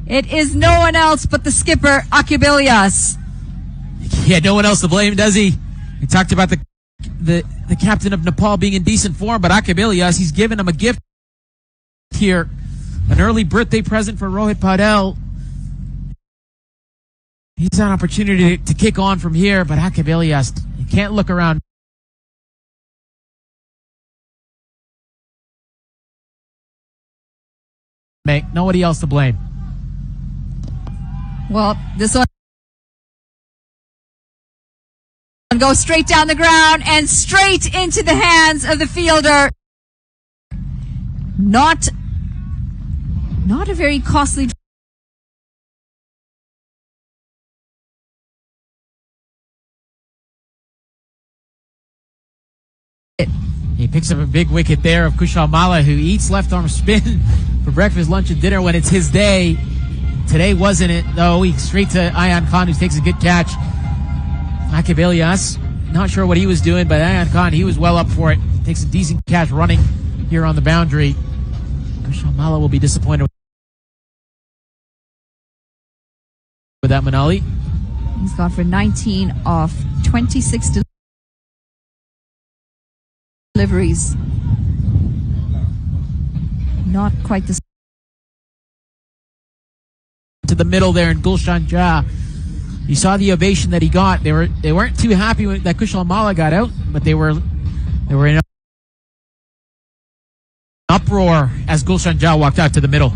It is no one else but the skipper, Akabilias. Yeah, no one else to blame, does he? We talked about the captain of Nepal being in decent form, but Akabilias, he's given him a gift here. An early birthday present for Rohit Padel. He's an opportunity to kick on from here, but Akabilias, you can't look around. Nobody else to blame. Well, this one goes straight down the ground and straight into the hands of the fielder. Not a very costly. He picks up a big wicket there of Kushal Malla, who eats left arm spin for breakfast, lunch, and dinner when it's his day. Today wasn't it, though. He straight to Ayan Khan, who takes a good catch. Akabilias, not sure what he was doing, but Ayan Khan, he was well up for it. Takes a decent catch running here on the boundary. Kushal Malla will be disappointed with that, Manali. He's gone for 19 off 26 deliveries. Not quite the to the middle there in Gulshan Jah. You saw the ovation that he got. They weren't too happy that Kushal Malla got out, but they were in an uproar as Gulshan Jah walked out to the middle.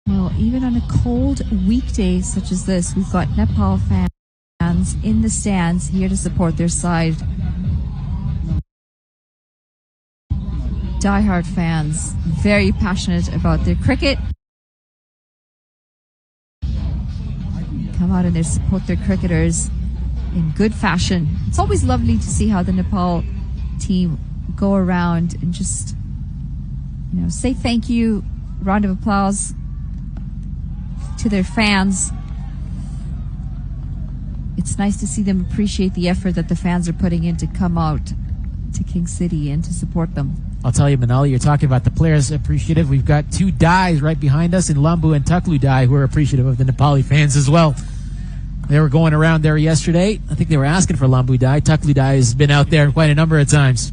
Well, even on a cold weekday such as this, we've got Nepal fans in the stands here to support their side. Diehard fans, very passionate about their cricket. Come out and they support their cricketers in good fashion. It's always lovely to see how the Nepal team go around and just, say thank you, round of applause to their fans. It's nice to see them appreciate the effort that the fans are putting in to come out to King City and to support them. I'll tell you, Manali, you're talking about the players appreciative. We've got 2 Dais right behind us in Lambu and Taklu Dai who are appreciative of the Nepali fans as well. They were going around there yesterday. I think they were asking for Lambu Dai. Taklu Dai has been out there quite a number of times.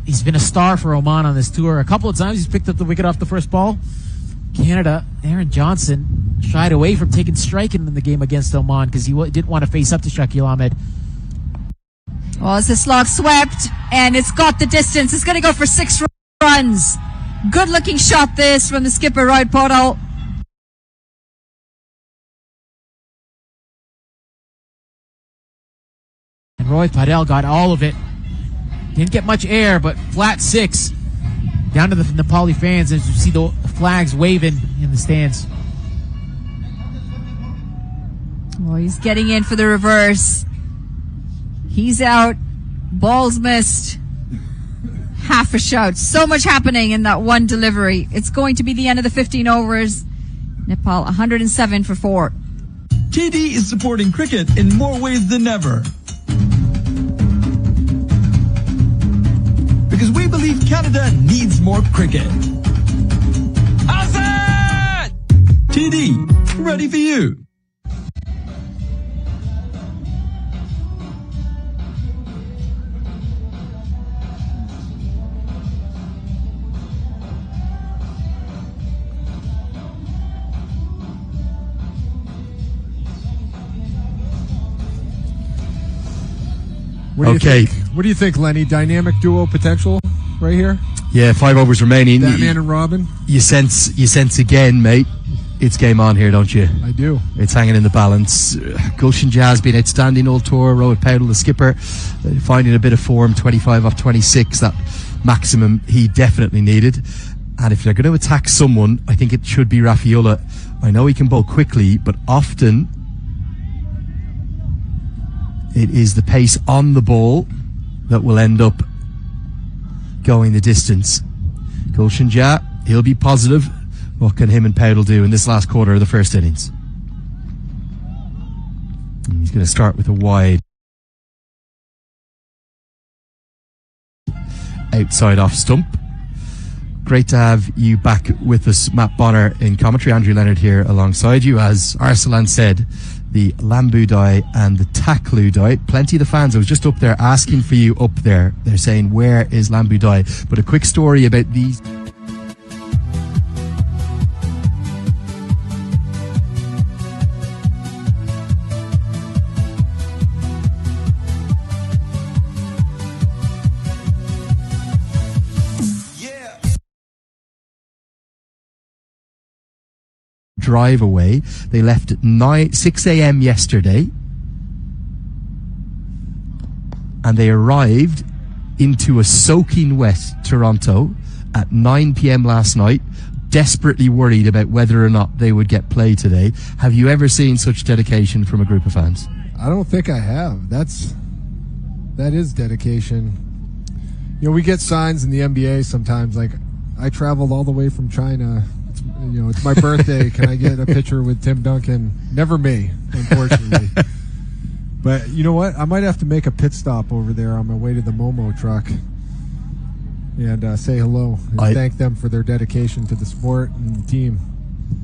He's been a star for Oman on this tour. A couple of times he's picked up the wicket off the first ball. Canada, Aaron Johnson shied away from taking striking in the game against Oman because he didn't want to face up to Shakil Ahmed. Well, as this log swept, and it's got the distance. It's going to go for 6 runs. Good looking shot this from the skipper, Roy Podol. And Roy Padel got all of it. Didn't get much air, but flat 6. Down to the Nepali fans as you see the flags waving in the stands. Well, he's getting in for the reverse. He's out. Balls missed. Half a shout. So much happening in that one delivery. It's going to be the end of the 15 overs. Nepal 107 for 4. TD is supporting cricket in more ways than ever. Because we believe Canada needs more cricket. Hassan! TD, ready for you. What do you think, Lenny? Dynamic duo potential right here? Yeah, 5 overs remaining. Batman and Robin? You sense again, mate. It's game on here, don't you? I do. It's hanging in the balance. Gulshan Jazz been outstanding all tour. Rohit Paudel, the skipper, finding a bit of form, 25 off 26, that maximum he definitely needed. And if they're going to attack someone, I think it should be Rafaela. I know he can bowl quickly, but often it is the pace on the ball that will end up going the distance. Gulshan Jazz, he'll be positive. What can him and Paudel do in this last quarter of the first innings? And he's going to start with a wide. Outside off stump. Great to have you back with us, Matt Bonner, in commentary. Andrew Leonard here alongside you. As Arsalan said, the Lambu Dai and the Taklu Dai. Plenty of the fans, I was just up there asking for you up there. They're saying, where is Lambu Dai? But a quick story about these. Drive away. They left at 6 a.m. yesterday, and they arrived into a soaking wet Toronto at 9 p.m. last night, desperately worried about whether or not they would get play today. Have you ever seen such dedication from a group of fans? I don't think I have. That is dedication. You know, we get signs in the NBA sometimes, like, I traveled all the way from China. It's my birthday. Can I get a picture with Tim Duncan? Never me, unfortunately. But you know what? I might have to make a pit stop over there on my way to the Momo truck and say hello and thank them for their dedication to the sport and the team.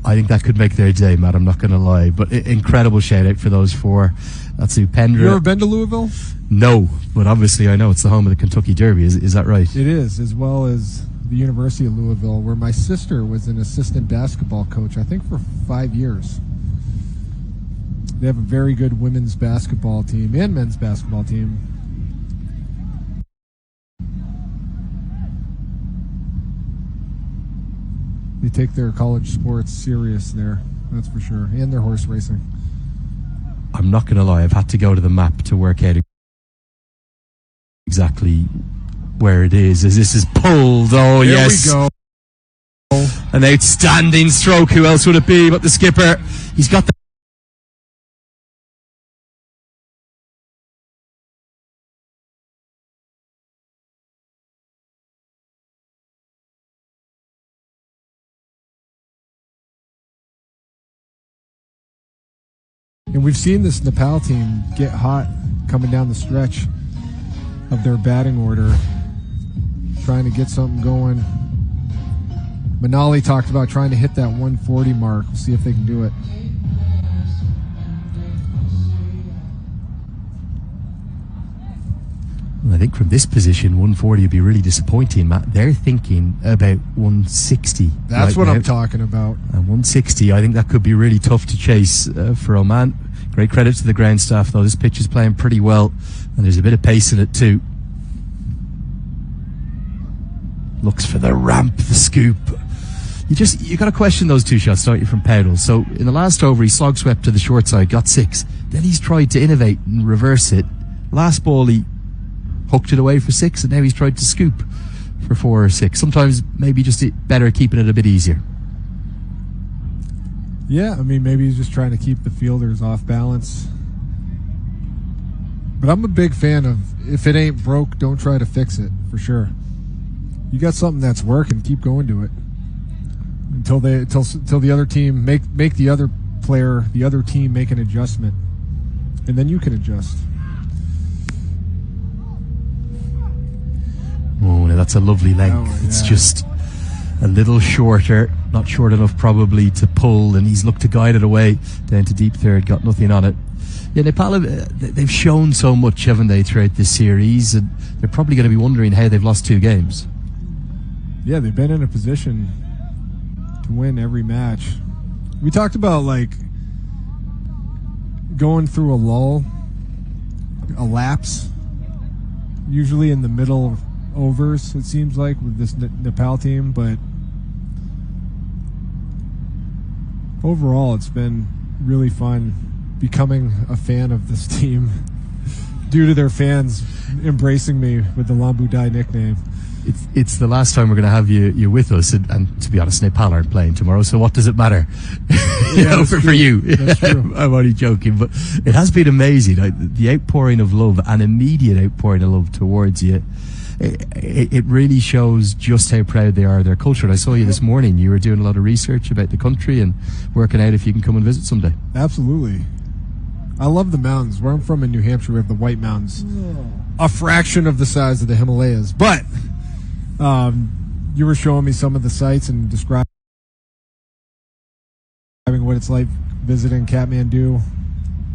I think that could make their day, Matt. I'm not going to lie. But incredible shout out for those four. That's Upendra. You ever been to Louisville? No, but obviously I know it's the home of the Kentucky Derby. Is that right? It is, as well as the University of Louisville, where my sister was an assistant basketball coach, I think for 5 years. They have a very good women's basketball team and men's basketball team. They take their college sports serious there, that's for sure, and their horse racing. I'm not going to lie, I've had to go to the map to work out exactly where it is, as this is pulled. Oh, Here yes. we go. An outstanding stroke. Who else would it be but the skipper? He's got the And we've seen this Nepal team get hot coming down the stretch of their batting order, trying to get something going. Manali talked about trying to hit that 140 mark. We'll see if they can do it. I think from this position, 140 would be really disappointing, Matt. They're thinking about 160. That's right what now. I'm talking about. And 160, I think that could be really tough to chase for Oman. Great credit to the ground staff, though. This pitch is playing pretty well, and there's a bit of pace in it, too. Looks for the ramp, the scoop. You got to question those two shots, don't you, from Powdell? So in the last over, he slog swept to the short side, got 6. Then he's tried to innovate and reverse it. Last ball, he hooked it away for 6, and now he's tried to scoop for 4 or 6. Sometimes maybe just better keeping it a bit easier. Yeah, I mean, maybe he's just trying to keep the fielders off balance. But I'm a big fan of, if it ain't broke, don't try to fix it, for sure. You got something that's working, keep going to it. Until the other team make the other player, the other team make an adjustment. And then you can adjust. Oh, now that's a lovely length. Oh, yeah. It's just a little shorter, not short enough probably to pull, and he's looked to guide it away down to deep third, got nothing on it. Yeah, Nepal, they've shown so much, haven't they, throughout this series, and they're probably going to be wondering how they've lost 2 games. Yeah, they've been in a position to win every match. We talked about, like, going through a lull, a lapse, usually in the middle overs, it seems like, with this Nepal team, but overall it's been really fun becoming a fan of this team due to their fans embracing me with the Lambu Dai nickname. It's the last time we're going to have you with us, and to be honest, Nepal aren't playing tomorrow, so what does it matter? Yeah, for you. That's true. I'm only joking, but it has been amazing. The outpouring of love, an immediate outpouring of love towards you. It really shows just how proud they are of their culture. And I saw you this morning. You were doing a lot of research about the country and working out if you can come and visit someday. Absolutely. I love the mountains. Where I'm from in New Hampshire, we have the White Mountains. A fraction of the size of the Himalayas. But you were showing me some of the sites and describing what it's like visiting Kathmandu.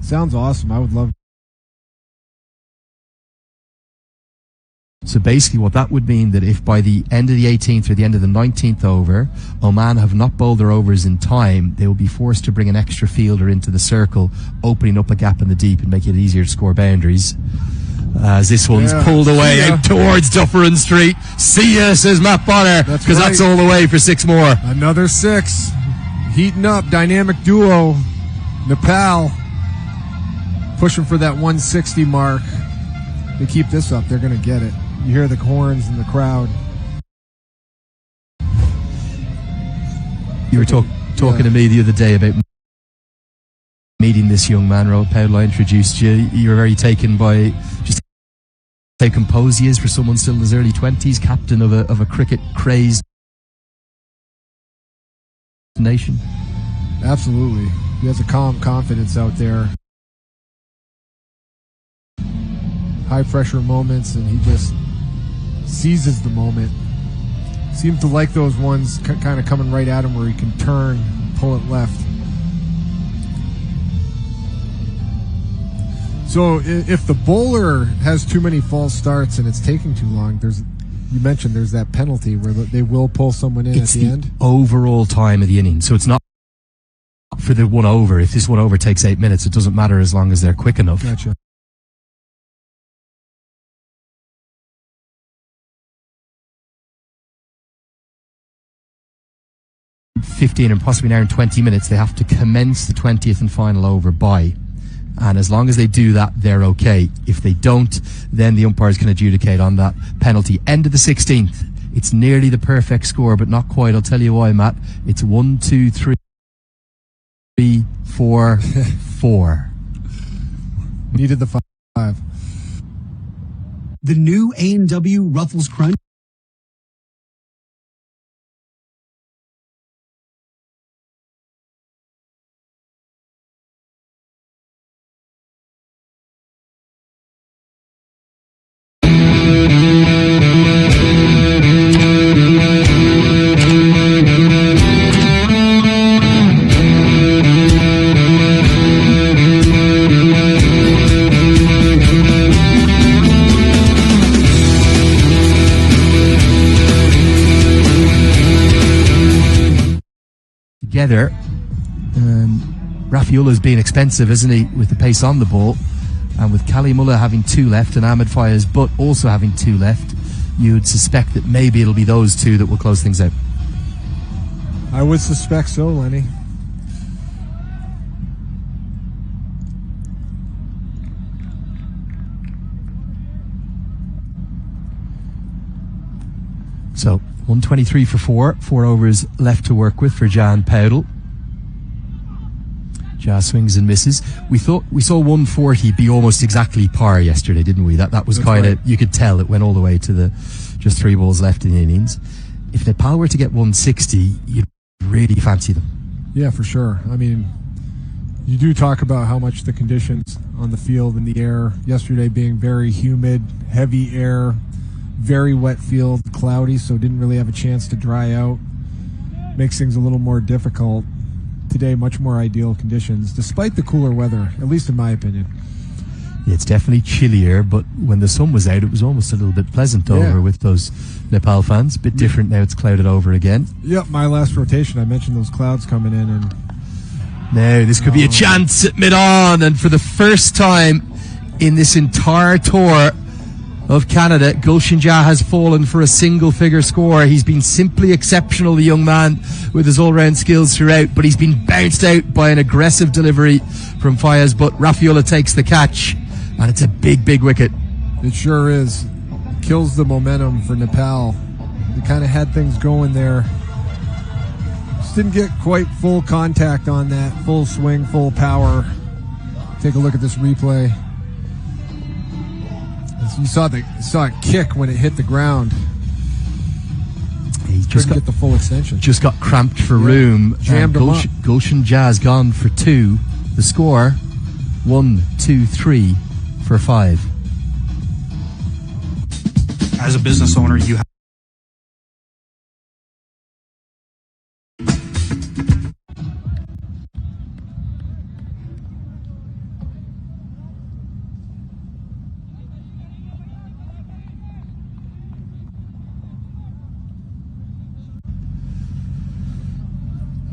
Sounds awesome. I would love. So basically what that would mean that if by the end of the 18th or the end of the 19th over, Oman have not bowled their overs in time, they will be forced to bring an extra fielder into the circle, opening up a gap in the deep and making it easier to score boundaries. As this one's pulled away out towards Dufferin Street. See ya, says Matt Bonner, because that's all the way for 6 more. Another 6. Heating up, dynamic duo. Nepal pushing for that 160 mark. They keep this up, they're going to get it. You hear the horns in the crowd. You were talking to me the other day about meeting this young man, Robert Powdell. I introduced you. You were very taken by just how composed he is for someone still in his early 20s, captain of a cricket-crazed nation. Absolutely. He has a calm confidence out there. High-pressure moments, and he just seizes the moment. Seems to like those ones kind of coming right at him where he can turn and pull it left. So if the bowler has too many false starts and it's taking too long, you mentioned there's that penalty where they will pull someone in at the end. Overall time of the inning, so it's not for the 1 over. If this 1 over takes 8 minutes, it doesn't matter as long as they're quick enough. Gotcha. 15 and possibly now in 20 minutes, they have to commence the 20th and final over by. And as long as they do that, they're okay. If they don't, then the umpires can adjudicate on that penalty. End of the 16th. It's nearly the perfect score, but not quite. I'll tell you why, Matt. It's 1, 2, 3, 4, 4. Needed the 5. The new A&W Ruffles Crunch together. Rafiullah's being expensive, isn't he, with the pace on the ball, and with Kalimullah having 2 left and Ahmed Fayez but also having 2 left, you'd suspect that maybe it'll be those 2 that will close things out. I would suspect so, Lenny. So 123 for 4 overs left to work with for Jan Powdell. Ja swings and misses. We saw 140 be almost exactly par yesterday, didn't we? That was kind of, you could tell it went all the way to the just 3 balls left in the innings. If Nepal were to get 160, you'd really fancy them. Yeah, for sure. I mean, you do talk about how much the conditions on the field and the air yesterday being very humid, heavy air, very wet field, cloudy, so didn't really have a chance to dry out. Makes things a little more difficult. Today, much more ideal conditions, despite the cooler weather, at least in my opinion. Yeah, it's definitely chillier, but when the sun was out, it was almost a little bit pleasant over with those Nepal fans. Bit different now, it's clouded over again. Yep, my last rotation, I mentioned those clouds coming in. And now, this could be a chance at mid-on, and for the first time in this entire tour of Canada, Gulshan Jah has fallen for a single-figure score. He's been simply exceptional, the young man, with his all-round skills throughout, but he's been bounced out by an aggressive delivery from Fayez, but Rafiullah takes the catch, and it's a big, big wicket. It sure is. Kills the momentum for Nepal. They kind of had things going there. Just didn't get quite full contact on that, full swing, full power. Take a look at this replay. You saw it kick when it hit the ground. He just couldn't get the full extension. Just got cramped for room. Jammed him up. Gulshan Jah's gone for 2. The score 1, 2, 3 for 5. As a business owner, you have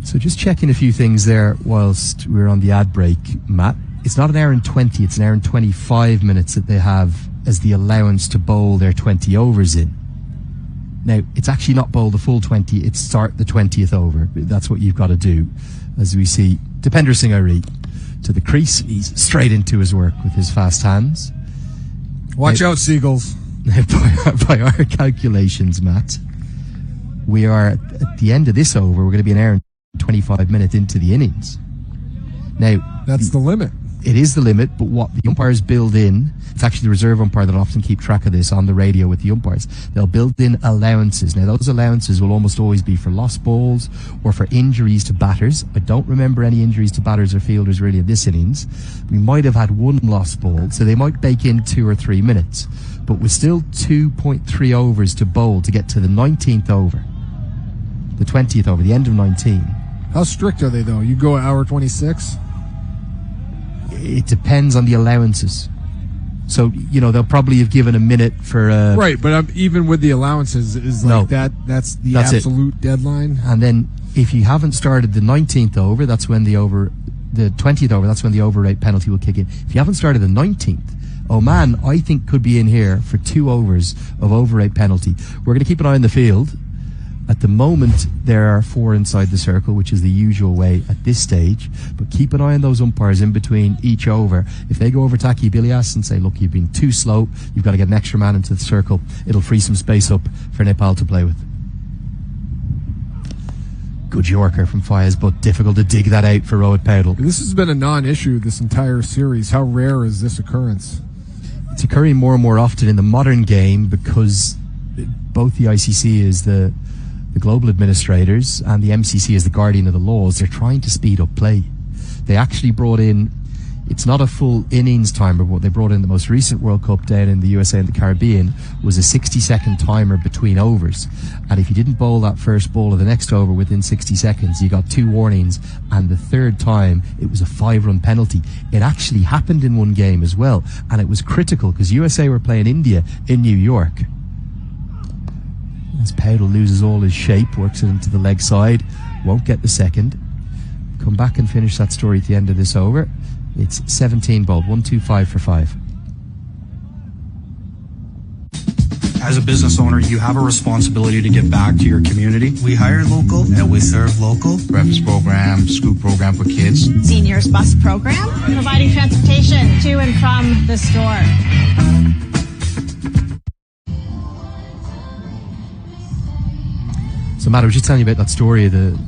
So just checking a few things there whilst we're on the ad break, Matt. It's not an hour and 20, it's an hour and 25 minutes that they have as the allowance to bowl their 20 overs in. Now, it's actually not bowl the full 20, it's start the 20th over. That's what you've got to do. As we see, Dipender Singh Ari to the crease. He's straight into his work with his fast hands. Watch out, Seagulls. By our calculations, Matt, we are at the end of this over, we're going to be an hour and 25 minutes into the innings. Now, that's the limit. It is the limit, but what the umpires build in, it's actually the reserve umpire that often keep track of this on the radio with the umpires. They'll build in allowances. Now, those allowances will almost always be for lost balls or for injuries to batters. I don't remember any injuries to batters or fielders really in this innings. We might have had 1 lost ball, so they might bake in 2 or 3 minutes. But with still 2.3 overs to bowl to get to the 19th over, the 20th over, the end of 19. How strict are they, though? You go hour 26? It depends on the allowances. So, they'll probably have given a minute for... right, but even with the allowances, is like that's the absolute deadline? And then, if you haven't started the 19th over, that's when the 20th over, that's when the over rate penalty will kick in. If you haven't started the 19th, Oman, I think, could be in here for 2 overs of over rate penalty. We're going to keep an eye on the field. At the moment, there are 4 inside the circle, which is the usual way at this stage. But keep an eye on those umpires in between each over. If they go over Taki Bilias and say, look, you've been too slow, you've got to get an extra man into the circle, it'll free some space up for Nepal to play with. Good Yorker from Fayez, but difficult to dig that out for Rohit Powdell. This has been a non-issue this entire series. How rare is this occurrence? It's occurring more and more often in the modern game because both the ICC is the global administrators and the MCC is the guardian of the laws. They're trying to speed up play. They actually brought in, it's not a full innings timer, but what they brought in the most recent World Cup down in the USA and the Caribbean was a 60-second timer between overs. And if you didn't bowl that first ball of the next over within 60 seconds, you got 2 warnings, and the third time it was a 5-run penalty. It actually happened in one game as well, and it was critical because USA were playing India in New York. As Powdell loses all his shape, works it into the leg side, won't get the second. come back and finish that story at the end of this over. It's 17 bowled, 1-2-5 for 5. As a business owner, you have a responsibility to give back to your community. We hire local and we serve local. Breakfast program, school program for kids. Seniors bus program, providing transportation to and from the store. So, Matt, I was just telling you about that story of the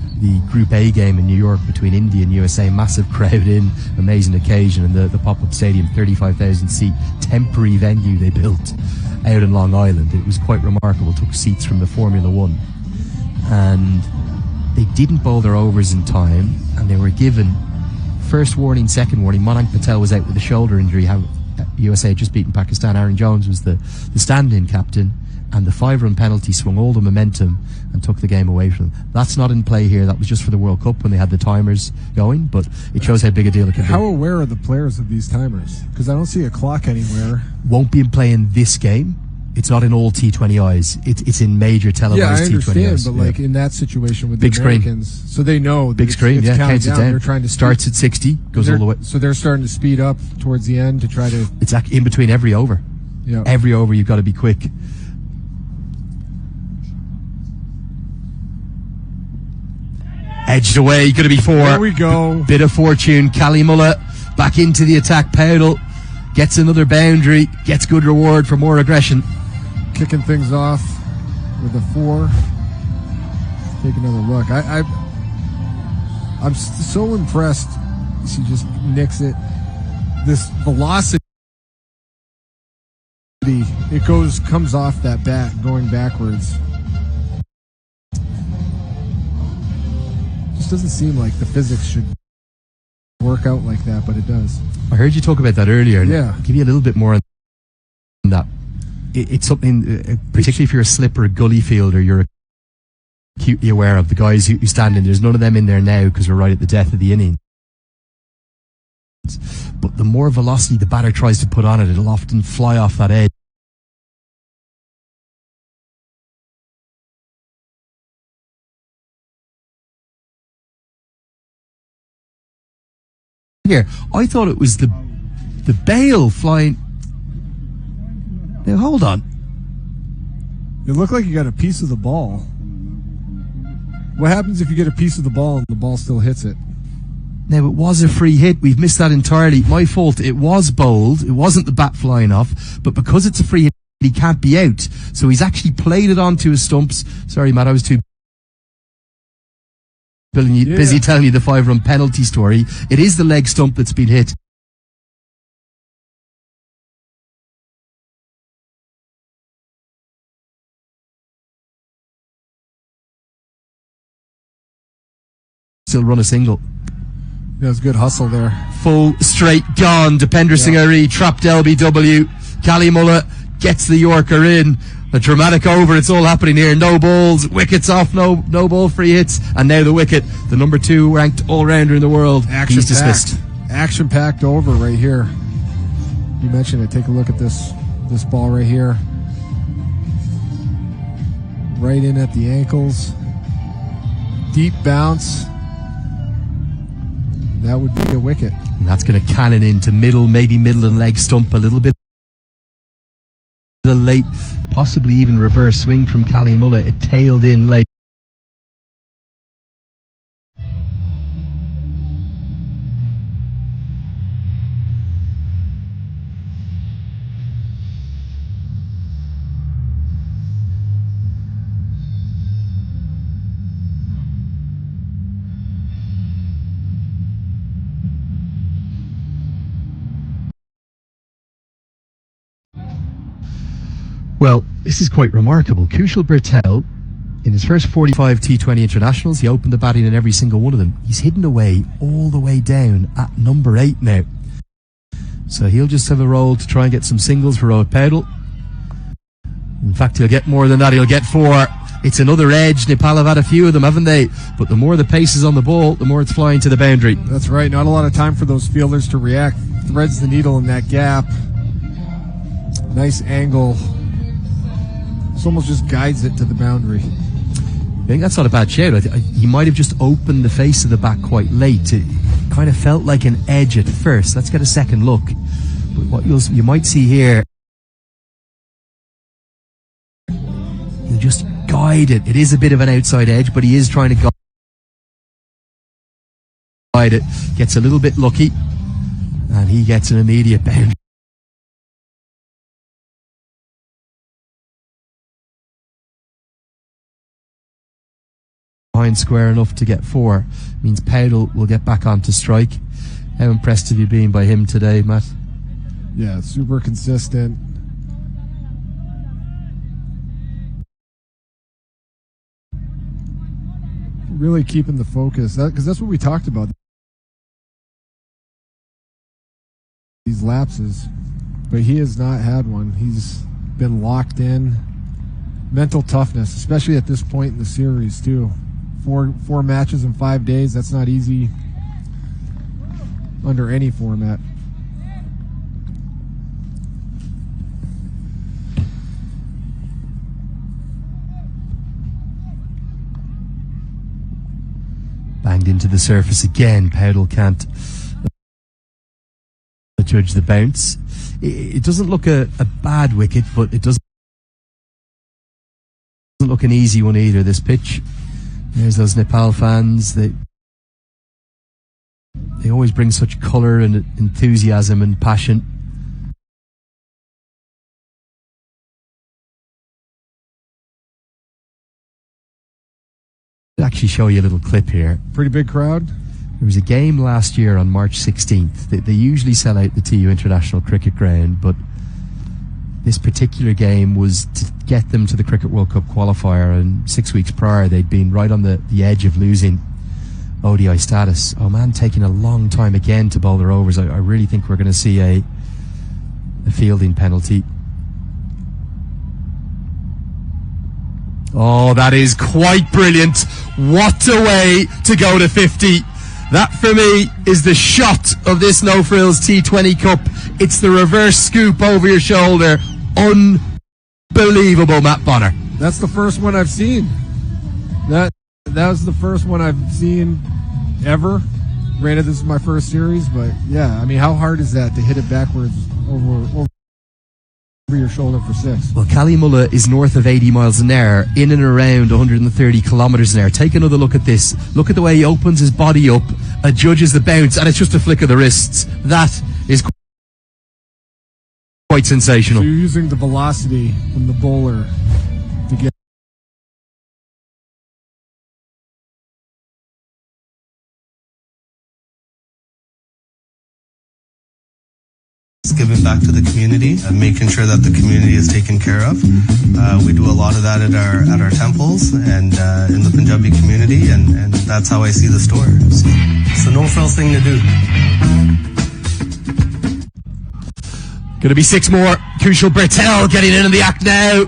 Group A game in New York between India and USA. Massive crowd in, amazing occasion, and the pop-up stadium, 35,000 seat temporary venue they built out in Long Island. It was quite remarkable. Took seats from the Formula One, and they didn't bowl their overs in time, and they were given first warning, second warning. Mayank Patel was out with a shoulder injury. USA had just beaten Pakistan. Aaron Jones was the stand-in captain, and the 5-run penalty swung all the momentum and took the game away from them. That's not in play here. That was just for the World Cup when they had the timers going, but it shows how big a deal it can be. How aware are the players of these timers? Because I don't see a clock anywhere. Won't be in play in this game. It's not in all T20Is. It's in major televised T20Is. Yeah, I understand, but like in that situation with big the Americans, screen. so they know big screen, it's counts it down. They're trying to starts at 60, goes all the way. So they're starting to speed up towards the end to try to. It's in between every over. Yeah, every over you've got to be quick. Edged away, going to be 4. There we go. Bit of fortune. Cali Mullah back into the attack. Powdle gets another boundary, gets good reward for more aggression. Kicking things off with a 4. Take another look. I'm so impressed. She just nicks it. This velocity, it comes off that bat going backwards. Just doesn't seem like the physics should work out like that, but it does. I heard you talk about that earlier. Yeah. I'll give you a little bit more on that. It's something, particularly if you're a slipper, gully fielder, you're acutely aware of the guys who stand in. There's none of them in there now because we're right at the death of the innings. But the more velocity the batter tries to put on it, it'll often fly off that edge. Here, I thought it was the bail flying. Now hold on. It looked like you got a piece of the ball. What happens if you get a piece of the ball and the ball still hits it? Now, it was a free hit. We've missed that entirely. My fault. It was bowled. It wasn't the bat flying off. But because it's a free hit, he can't be out. So he's actually played it onto his stumps. Sorry, Matt, I was too busy telling you the 5-run penalty story. It is the leg stump that's been hit. Still run a single. That was good hustle there. Full straight gone. Depender Singh trapped LBW. Cali Mullah gets the Yorker in. A dramatic over. It's all happening here. No balls, wickets off, no ball free hits, and now the wicket. The number 2 ranked all-rounder in the world. He's dismissed. Action-packed over right here. You mentioned it. Take a look at this ball right here. Right in at the ankles. Deep bounce. That would be a wicket. And that's going to cannon into middle, maybe middle and leg stump a little bit. The late, possibly even reverse swing from Cali Mullah. It tailed in late. Well, this is quite remarkable. Kushal Bertel, in his first 45 T20 internationals, he opened the batting in every single one of them. He's hidden away all the way down at number 8 now. So he'll just have a roll to try and get some singles for Rohit Paudel. In fact, he'll get more than that. He'll get 4. It's another edge. Nepal have had a few of them, haven't they? But the more the pace is on the ball, the more it's flying to the boundary. That's right. Not a lot of time for those fielders to react. Threads the needle in that gap. Nice angle. Almost just guides it to the boundary. I think that's not a bad shout. He might have just opened the face of the bat quite late. It kind of felt like an edge at first. Let's get a second look. But what you might see here, he'll just guide it. It is a bit of an outside edge, but he is trying to guide it. Gets a little bit lucky, and he gets an immediate boundary. Behind square enough to get 4 means Powdell will get back onto strike. How impressed have you been by him today, Matt? Yeah, super consistent. Really keeping the focus, because that's what we talked about. These lapses, but he has not had one. He's been locked in. Mental toughness, especially at this point in the series too. Four matches in 5 days. That's not easy under any format. Banged into the surface again. Powdell can't judge the bounce. It doesn't look a bad wicket, but it doesn't look an easy one either, this pitch. There's those Nepal fans. They always bring such colour and enthusiasm and passion. I'll actually show you a little clip here. Pretty big crowd. There was a game last year on March 16th. They usually sell out the TU International Cricket Ground, but this particular game was to get them to the Cricket World Cup qualifier, and 6 weeks prior they'd been right on the edge of losing ODI status. Oman taking a long time again to bowl their overs. I really think we're going to see a fielding penalty. Oh, that is quite brilliant. What a way to go to 50. That for me is the shot of this No Frills T20 Cup. It's the reverse scoop over your shoulder. Unbelievable, Matt Bonner. That's the first one I've seen. That was the first one I've seen ever. Granted, this is my first series, but yeah, I mean, how hard is that to hit it backwards over your shoulder for 6? Well, Kalimullah is north of 80 miles an hour, in and around 130 kilometres an hour. Take another look at this. Look at the way he opens his body up, adjudges the bounce, and it's just a flick of the wrists. That is quite sensational. So you're using the velocity from the bowler to get. Giving back to the community and making sure that the community is taken care of. We do a lot of that at our temples and in the Punjabi community, and that's how I see the store. So it's a no frills thing to do. Going to be 6 more. Kushal Bertel getting in the act now.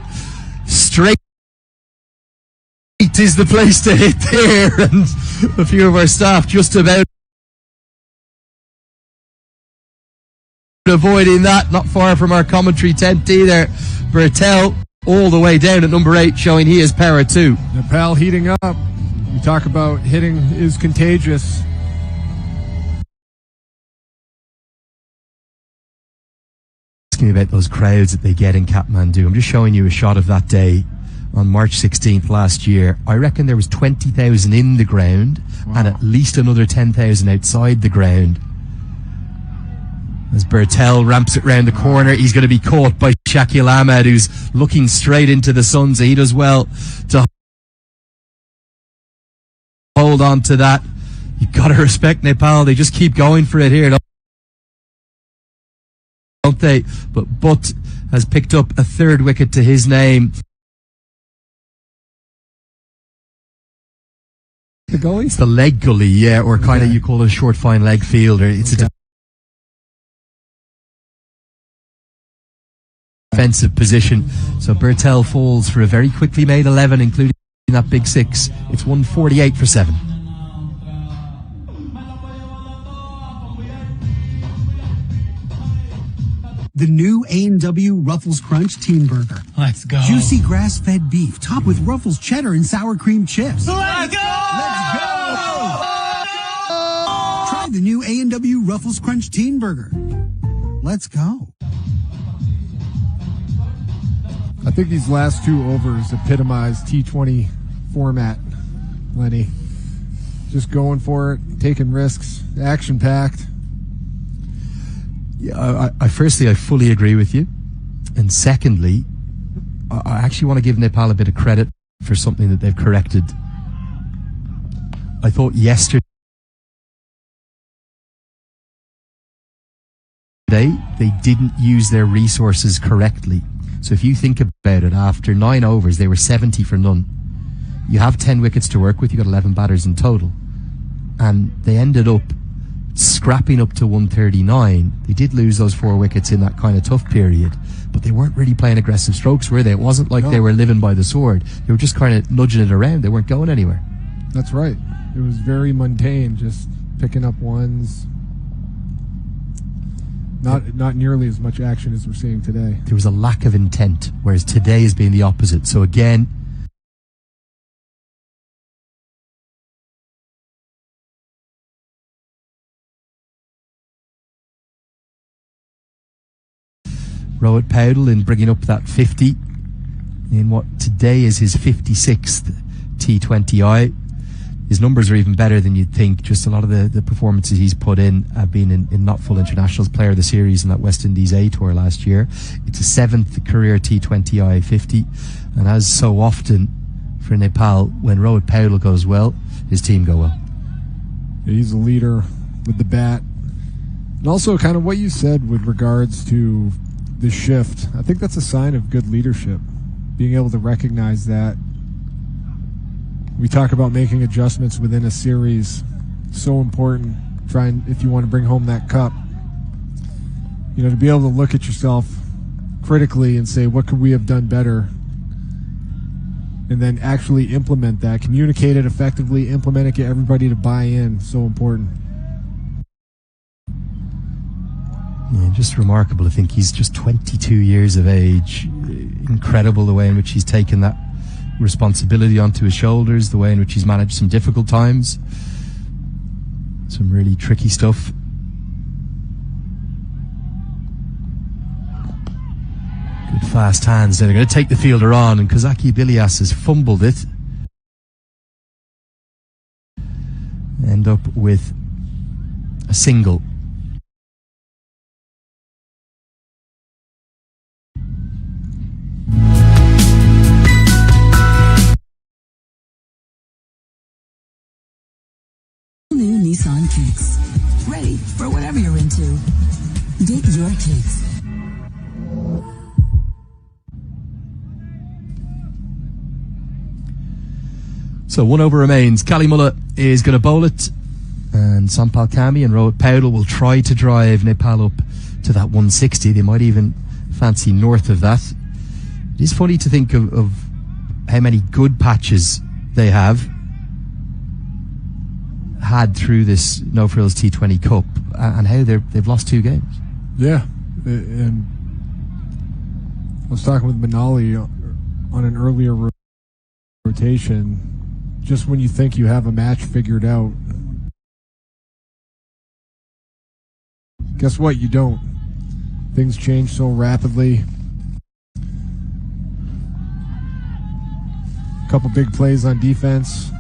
Straight is the place to hit there, and a few of our staff just about avoiding that. Not far from our commentary tent either. Bertel all the way down at number 8, showing he has power too. Nepal heating up. You talk about hitting is contagious. Asking about those crowds that they get in Kathmandu. I'm just showing you a shot of that day on March 16th last year. I reckon there was 20,000 in the ground. Wow. And at least another 10,000 outside the ground. As Bertel ramps it round the corner, he's going to be caught by Shakil Ahmed, who's looking straight into the sun, so he does well to hold on to that. You've got to respect Nepal. They just keep going for it here, don't they? But Butt has picked up a 3rd wicket to his name. The gully? It's the leg gully, yeah, or kind of you call it a short fine leg fielder. It's a defensive position. So Bertel falls for a very quickly made 11, including that big 6. It's 148 for 7. The new A&W Ruffles Crunch Teen Burger. Let's go. Juicy grass-fed beef, topped with Ruffles cheddar and sour cream chips. Let's go! Let's go! Try the new A&W Ruffles Crunch Teen Burger. Let's go. I think these last two overs epitomize T20 format, Lenny. Just going for it, taking risks, action-packed. Yeah, I firstly, I fully agree with you. And secondly, I actually want to give Nepal a bit of credit for something that they've corrected. I thought yesterday they didn't use their resources correctly. So if you think about it, after 9 overs, they were 70 for none. You have 10 wickets to work with, you got 11 batters in total. And they ended up scrapping up to 139. They did lose those 4 wickets in that kind of tough period, but they weren't really playing aggressive strokes, were they? It wasn't like they were living by the sword. They were just kind of nudging it around. They weren't going anywhere. That's right. It was very mundane, just picking up ones. Not nearly as much action as we're seeing today. There was a lack of intent, whereas today has been the opposite. So again, Rohit Paudel in bringing up that 50 in what today is his 56th T20I. His numbers are even better than you'd think. Just a lot of the performances he's put in have been in not full internationals. Player of the series in that West Indies A tour last year. It's a 7th career T20I 50, and as so often for Nepal, when Rohit Paudel goes well, his team go well. He's a leader with the bat, and also kind of what you said with regards to the shift. I think that's a sign of good leadership, being able to recognize that. We talk about making adjustments within a series. So important. Trying, if you want to bring home that cup, to be able to look at yourself critically and say, what could we have done better? And then actually implement that. Communicate it effectively, implement it, get everybody to buy in. So important. Yeah, just remarkable. I think he's just 22 years of age. Incredible the way in which he's taken that responsibility onto his shoulders, the way in which he's managed some difficult times, some really tricky stuff. Good fast hands. They're going to take the fielder on, and Kozaki Bilias has fumbled it. End up with a single. New Nissan Kicks. Ready for whatever you're into. Get your kicks. So 1 over remains. Kalimulla is going to bowl it, and Sampal Kami and Rohit Paudel will try to drive Nepal up to that 160. They might even fancy north of that. It is funny to think of how many good patches they have had through this No Frills T20 Cup, and how they've lost 2 games. Yeah, and I was talking with Manali on an earlier rotation. Just when you think you have a match figured out, guess what? You don't. Things change so rapidly. A couple big plays on defense.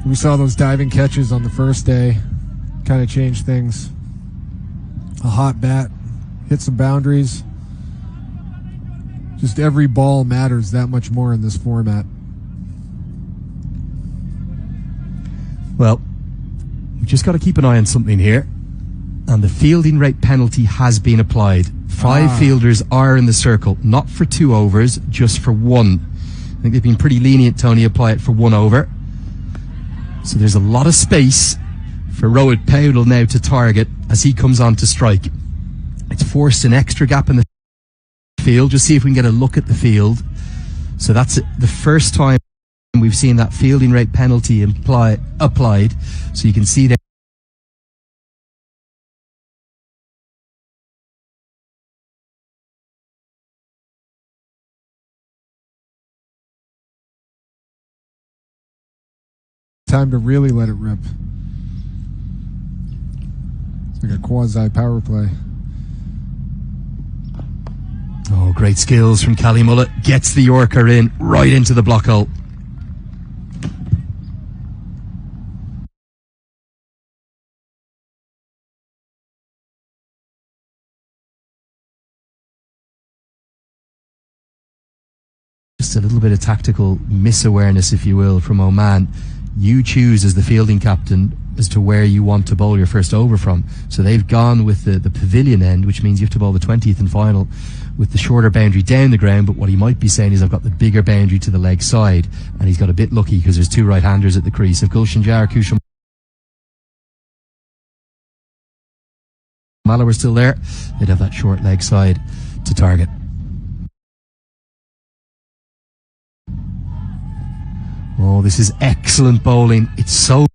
We saw those diving catches on the first day, kind of changed things. A hot bat, hit some boundaries. Just every ball matters that much more in this format. Well, we just got to keep an eye on something here. And the fielding rate penalty has been applied. 5 fielders are in the circle, not for 2 overs, just for 1. I think they've been pretty lenient, Tony, apply it for 1 over. So there's a lot of space for Rohit Paudel now to target as he comes on to strike. It's forced an extra gap in the field. Just see if we can get a look at the field. So that's the first time we've seen that fielding rate penalty applied. So you can see there time to really let it rip. It's like a quasi power play. Oh, great skills from Callie Mullet. Gets the Yorker in right into the block hole. Just a little bit of tactical misawareness, if you will, from Oman. You choose as the fielding captain as to where you want to bowl your first over from. So they've gone with the pavilion end, which means you have to bowl the 20th and final with the shorter boundary down the ground. But what he might be saying is, I've got the bigger boundary to the leg side, and he's got a bit lucky because there's two right-handers at the crease. If Gulshan Jar, Kushal Mala were still there, they'd have that short leg side to target. Oh, this is excellent bowling. It's so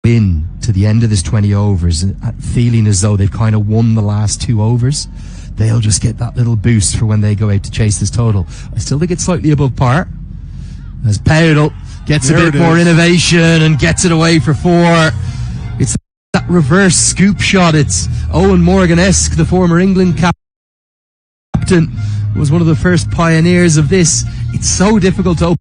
in to the end of this 20 overs, feeling as though they've kind of won the last 2 overs. They'll just get that little boost for when they go out to chase this total. I still think it's slightly above par, as Powell gets a bit more innovation and gets it away for 4. It's that reverse scoop shot. It's Owen Morgan-esque. The former England captain was one of the first pioneers of this. It's so difficult to open.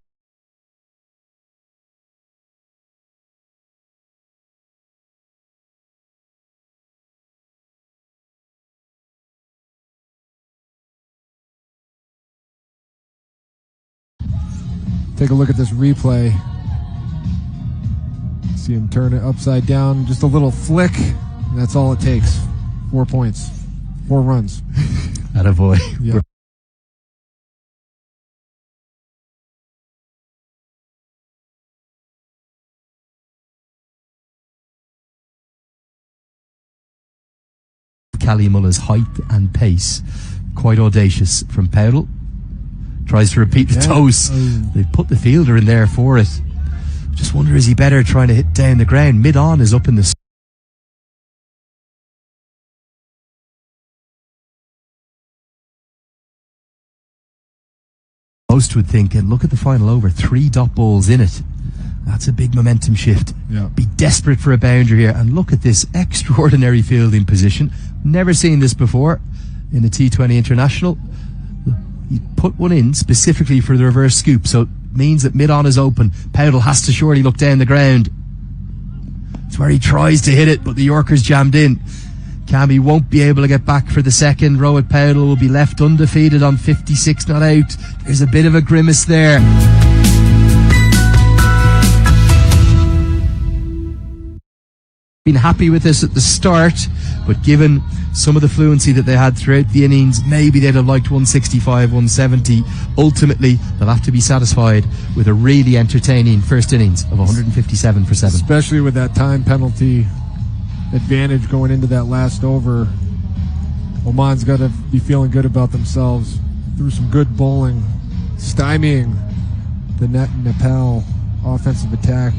Take a look at this replay. See him turn it upside down. Just a little flick. And that's all it takes. 4 points. 4 runs. Attaboy. Yeah. Callie Muller's height and pace. Quite audacious from Powell. Tries to repeat the toes. They've put the fielder in there for it. Just wonder, is he better trying to hit down the ground? Mid-on is up in the... Most would think, and look at the final over, 3 dot balls in it. That's a big momentum shift. Yeah. Be desperate for a boundary here. And look at this extraordinary fielding position. Never seen this before in a T20 International. He put one in specifically for the reverse scoop, so it means that mid-on is open. Powell has to surely look down the ground. It's where he tries to hit it, but the Yorker's jammed in. Cammy won't be able to get back for the second. Rohit Powell will be left undefeated on 56 not out. There's a bit of a grimace there. Been happy with this at the start, but given some of the fluency that they had throughout the innings, maybe they'd have liked 165, 170. Ultimately, they'll have to be satisfied with a really entertaining first innings of 157 for 7. Especially with that time penalty advantage going into that last over. Oman's got to be feeling good about themselves. Through some good bowling, stymieing the Nepal offensive attack.